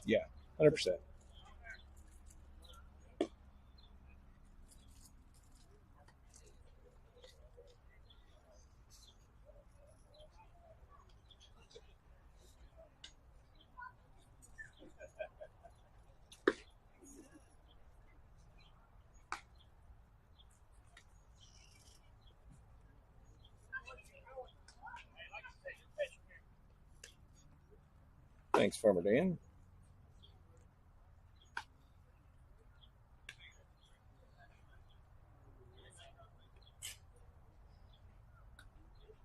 [SPEAKER 1] Yeah, 100%. Thanks, Farmer Dan.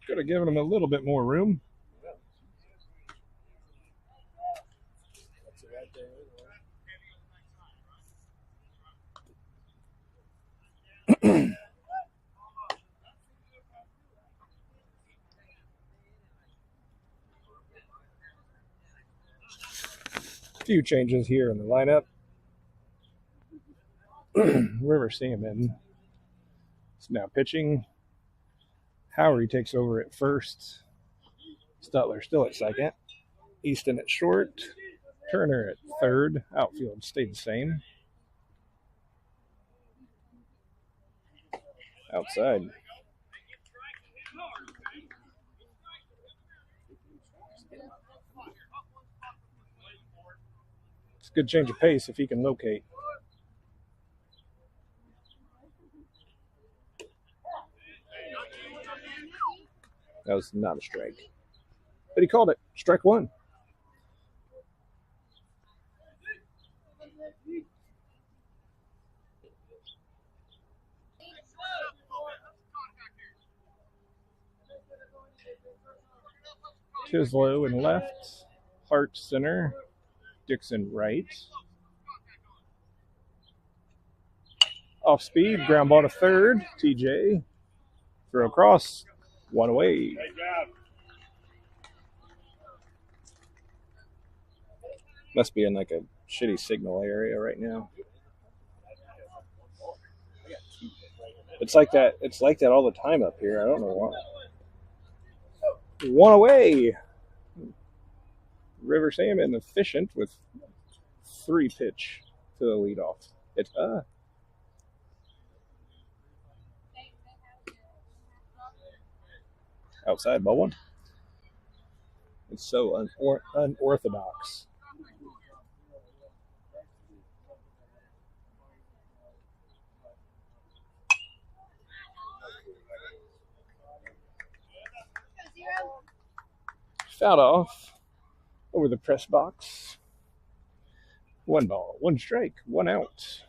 [SPEAKER 1] Could have given him a little bit more room. Few changes here in the lineup. River Salmon is now pitching. Howery takes over at first. Stutler still at second. Easton at short. Turner at third. Outfield stayed the same. Outside. It's a good change of pace if he can locate. That was not a strike. But he called it. Strike 1. Tislow in left. Hart center. Dixon right. Off speed. Ground ball to third. TJ. Throw across. 1 away. Must be in like a shitty signal area right now. It's like that. It's like that all the time up here. I don't know why. One away. River Salmon efficient with 3 pitch to the leadoff. It's outside ball 1. It's so unorthodox. Fouled off over the press box. 1 ball, 1 strike, 1 out.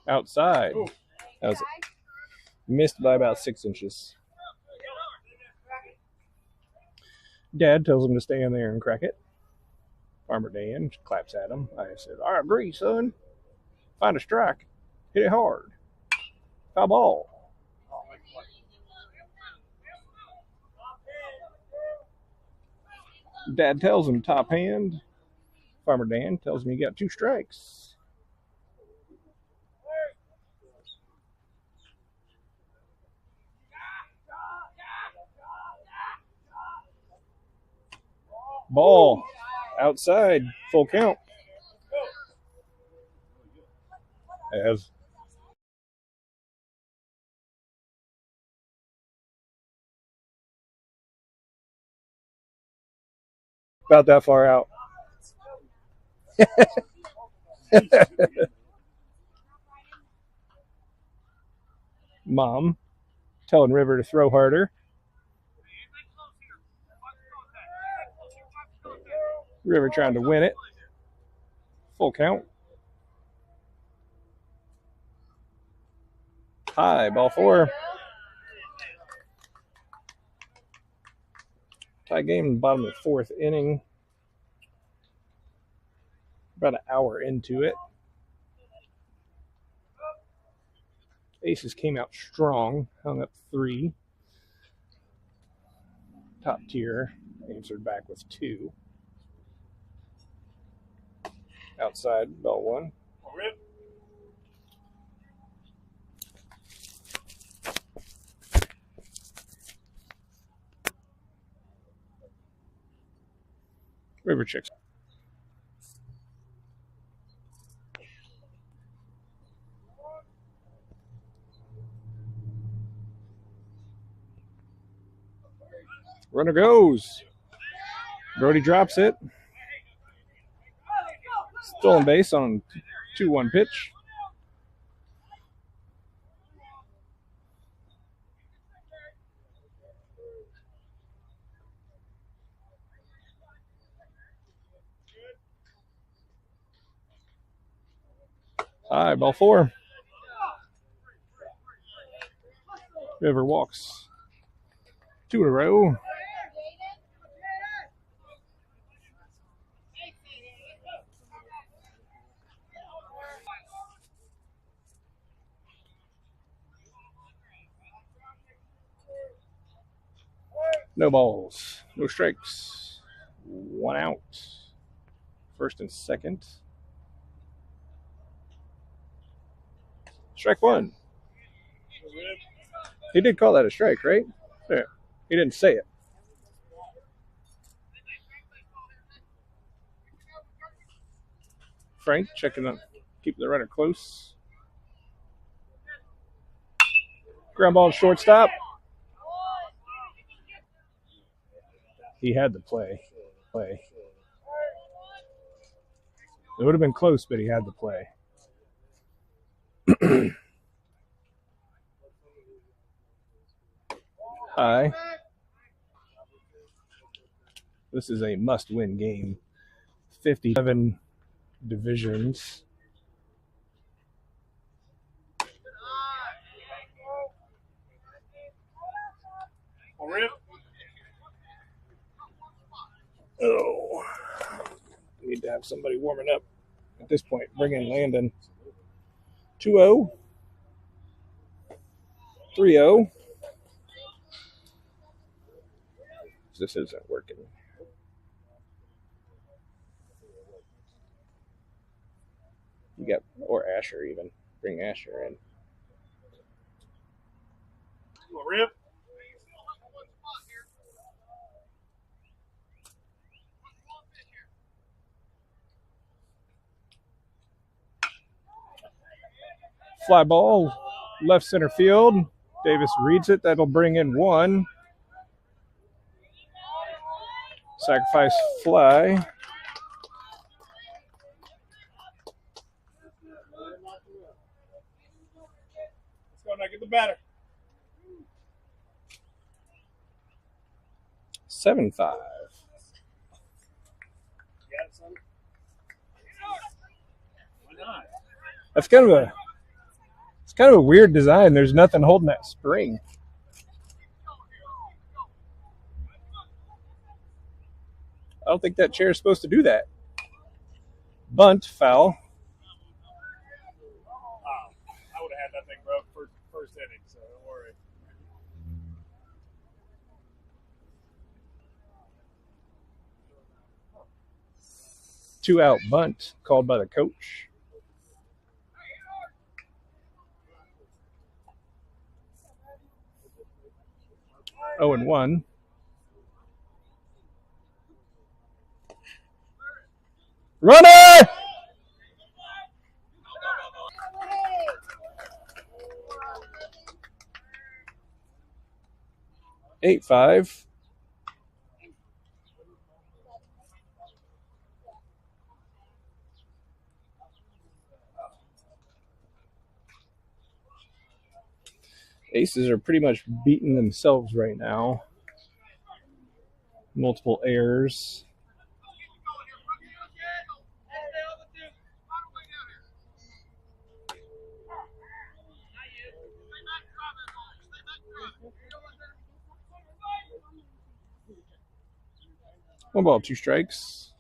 [SPEAKER 1] Outside. That was missed by about 6 inches. Dad tells him to stay in there and crack it. Farmer Dan claps at him. I said, I agree, son. Find a strike. Hit it hard. Foul ball. Dad tells him top hand. Farmer Dan tells him he got 2 strikes. Ball outside, full count. As about that far out. Mom telling River to throw harder. River trying to win it. Full count. High, ball 4. Tie game, bottom of the 4th inning. About an hour into it. Aces came out strong, hung up 3. Top tier answered back with 2. Outside, ball 1. River checks. Runner goes. Brody drops it. Stolen base on 2-1 pitch. High, ball 4. River walks 2 in a row. No balls, no strikes, 1 out. First and second. Strike 1. He did call that a strike, right? Yeah. He didn't say it. Frank checking on, keeping the runner close. Ground ball to shortstop. He had the play. It would have been close, but he had the play. High. This is a must-win game. 57 divisions. Oh, need to have somebody warming up at this point. Bring in Landon. 2-0. 3-0. this isn't working. You got, or Asher even. Bring Asher in.
[SPEAKER 2] Rip.
[SPEAKER 1] Fly ball, left center field. Davis reads it. That'll bring in one. Sacrifice fly.
[SPEAKER 2] Let's go now. Get the batter.
[SPEAKER 1] 7-5.
[SPEAKER 2] Got it, son. Why not?
[SPEAKER 1] That's kind of a weird design. There's nothing holding that spring. I don't think that chair is supposed to do that. Bunt, foul.
[SPEAKER 2] I would have had that thing broke first inning, so don't worry.
[SPEAKER 1] Two out bunt called by the coach. Oh and 1. Runner! Eight 5. Aces are pretty much beating themselves right now. Multiple errors. One ball, 2 strikes.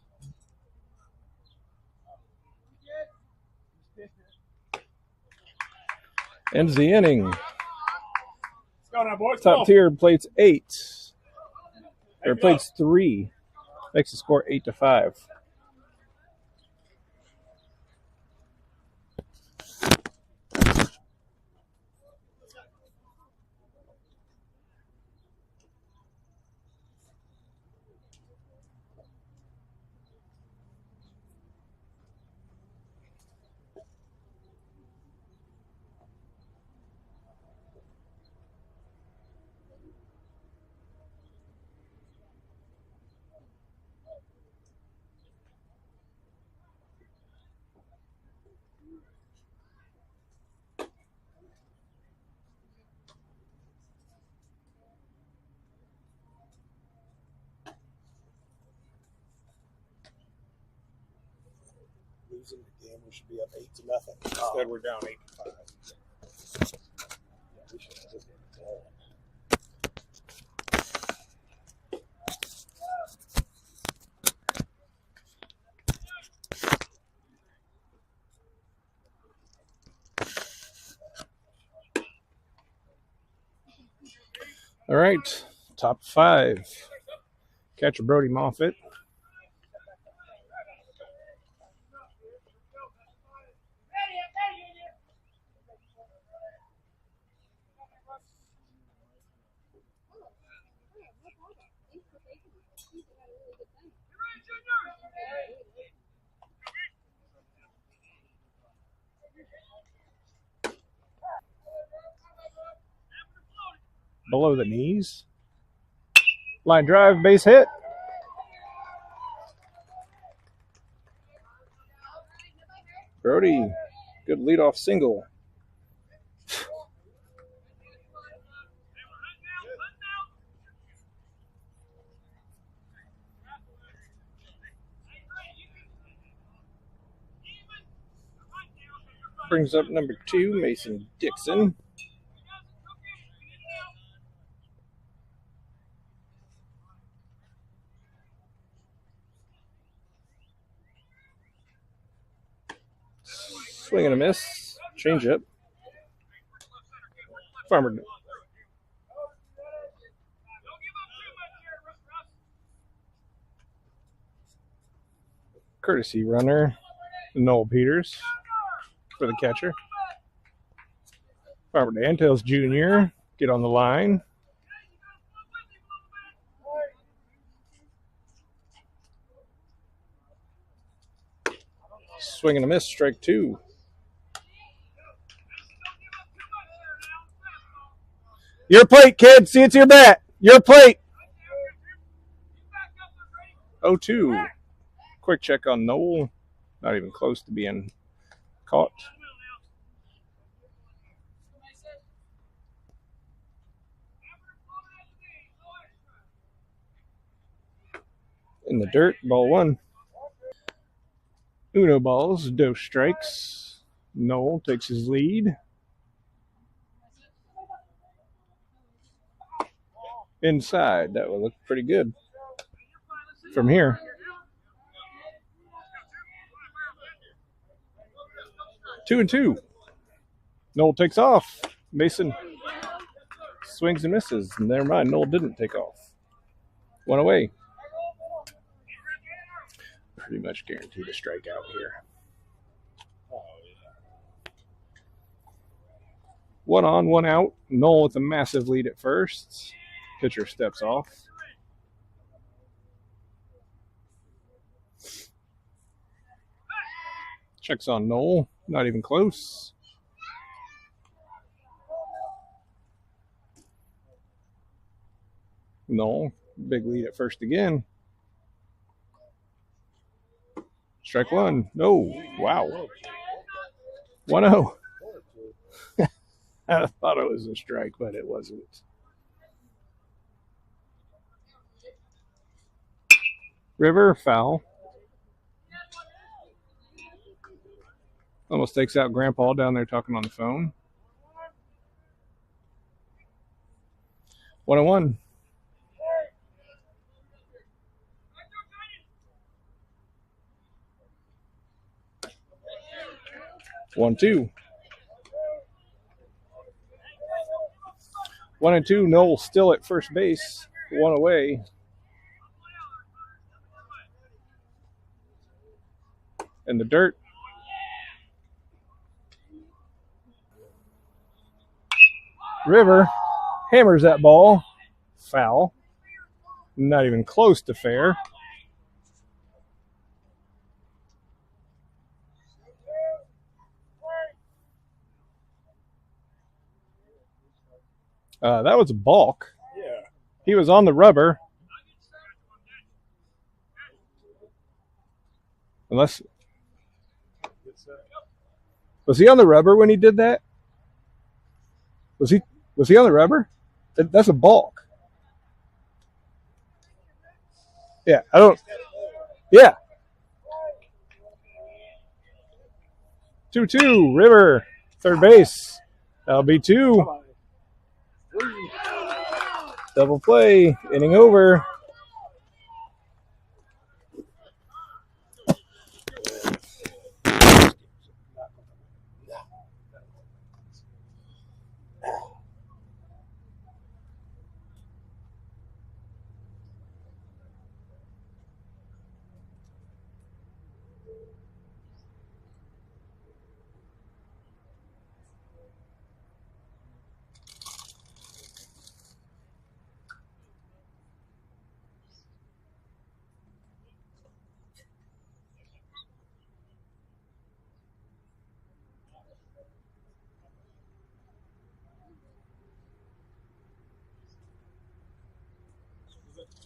[SPEAKER 1] Ends the inning.
[SPEAKER 2] Let's go now, boys.
[SPEAKER 1] Top tier plates 8. Or plates 3. Makes the score 8-5.
[SPEAKER 3] Losing the game, we should be up 8-0.
[SPEAKER 2] Instead, we're down 8-5.
[SPEAKER 3] Yeah, we should have just been blown.
[SPEAKER 1] All right, top 5. Catcher Brody Moffitt. Below the knees. Line drive, base hit. Brody, good leadoff single. Brings up number 2, Mason Dixon. Swing and a miss. Change up. Farmer. Courtesy runner, Noel Peters for the catcher. Robert Antilles Jr. get on the line. Swing and a miss, strike two. Your plate, kid. See, it's your bat. Your plate. 0-2. Quick check on Noel. Not even close to being caught. In the dirt, ball one. Uno balls, dose strikes. Noel takes his lead. Inside, that would look pretty good from here. Two and two. Noel takes off. Mason swings and misses. Never mind, Noel didn't take off. One away. Pretty much guaranteed a strikeout here. One on, one out. Noel with a massive lead at first. Pitcher steps off. Checks on Noel. Not even close. Noel, big lead at first again. Strike one. No. Wow. 1-0. I thought it was a strike, but it wasn't. River, foul. Almost takes out Grandpa down there talking on the phone. 1-1. One, two. 1-2. Noel still at first base. One away. In the dirt. River hammers that ball. Foul. Not even close to fair. That was a balk.
[SPEAKER 2] Yeah.
[SPEAKER 1] He was on the rubber. Unless. Was he on the rubber when he did that? Was he on the rubber? That's a balk. Yeah, I don't. Yeah. 2-2. River, third base. That'll be two. Double play. Inning over.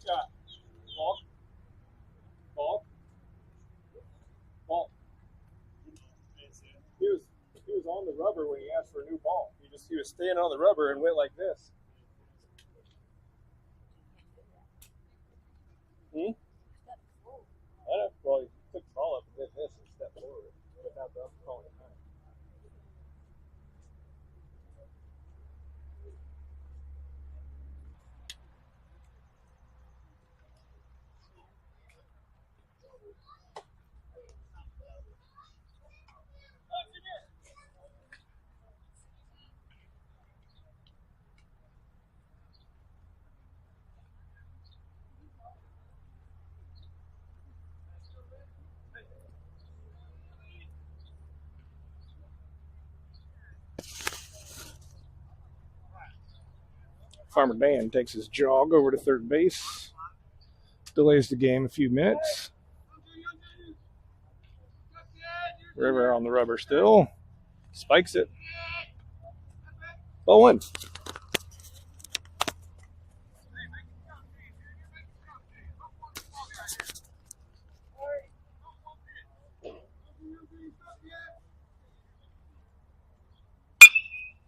[SPEAKER 2] Scott. Ball. He was on the rubber when he asked for a new ball. He was standing on the rubber and went like this. I know. Well, he took the ball up and did this and stepped forward without the calling it time.
[SPEAKER 1] Farmer Dan takes his jog over to third base. Delays the game a few minutes. River on the rubber still. Spikes it. Ball one.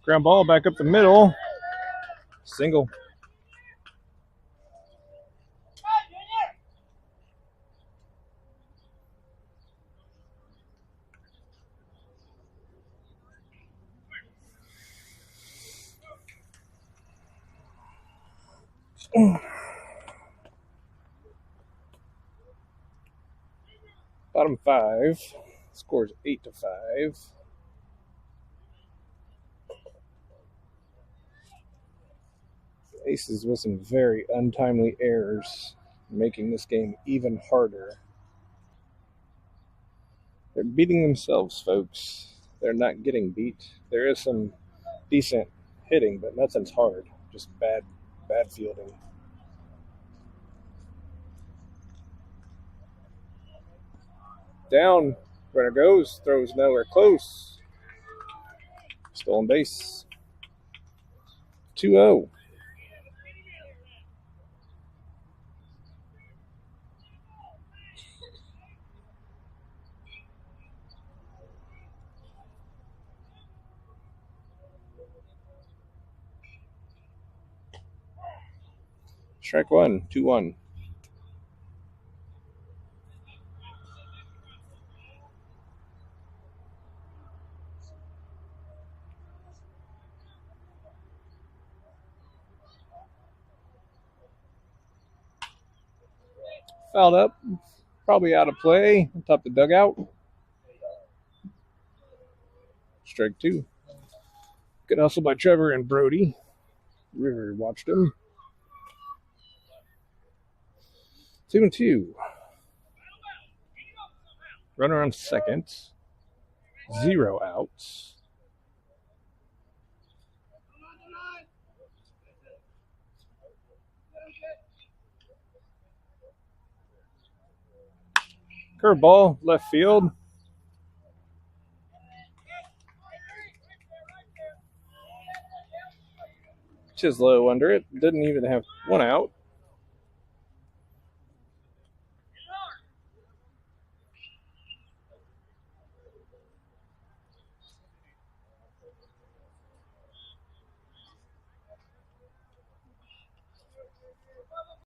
[SPEAKER 1] Ground ball back up the middle. Single. Bottom 5. Scores 8-5. Aces with some very untimely errors, making this game even harder. They're beating themselves, folks. They're not getting beat. There is some decent hitting, but nothing's hard. Just bad fielding. Down. Runner goes. Throws nowhere close. Stolen base. 2-0. Strike one. 2-1. Fouled up. Probably out of play. On top of the dugout. Strike 2. Good hustle by Trevor and Brody. River watched him. 2-2. Runner on second. 0 outs. Curveball, left field. Chislow under it. Didn't even have 1 out.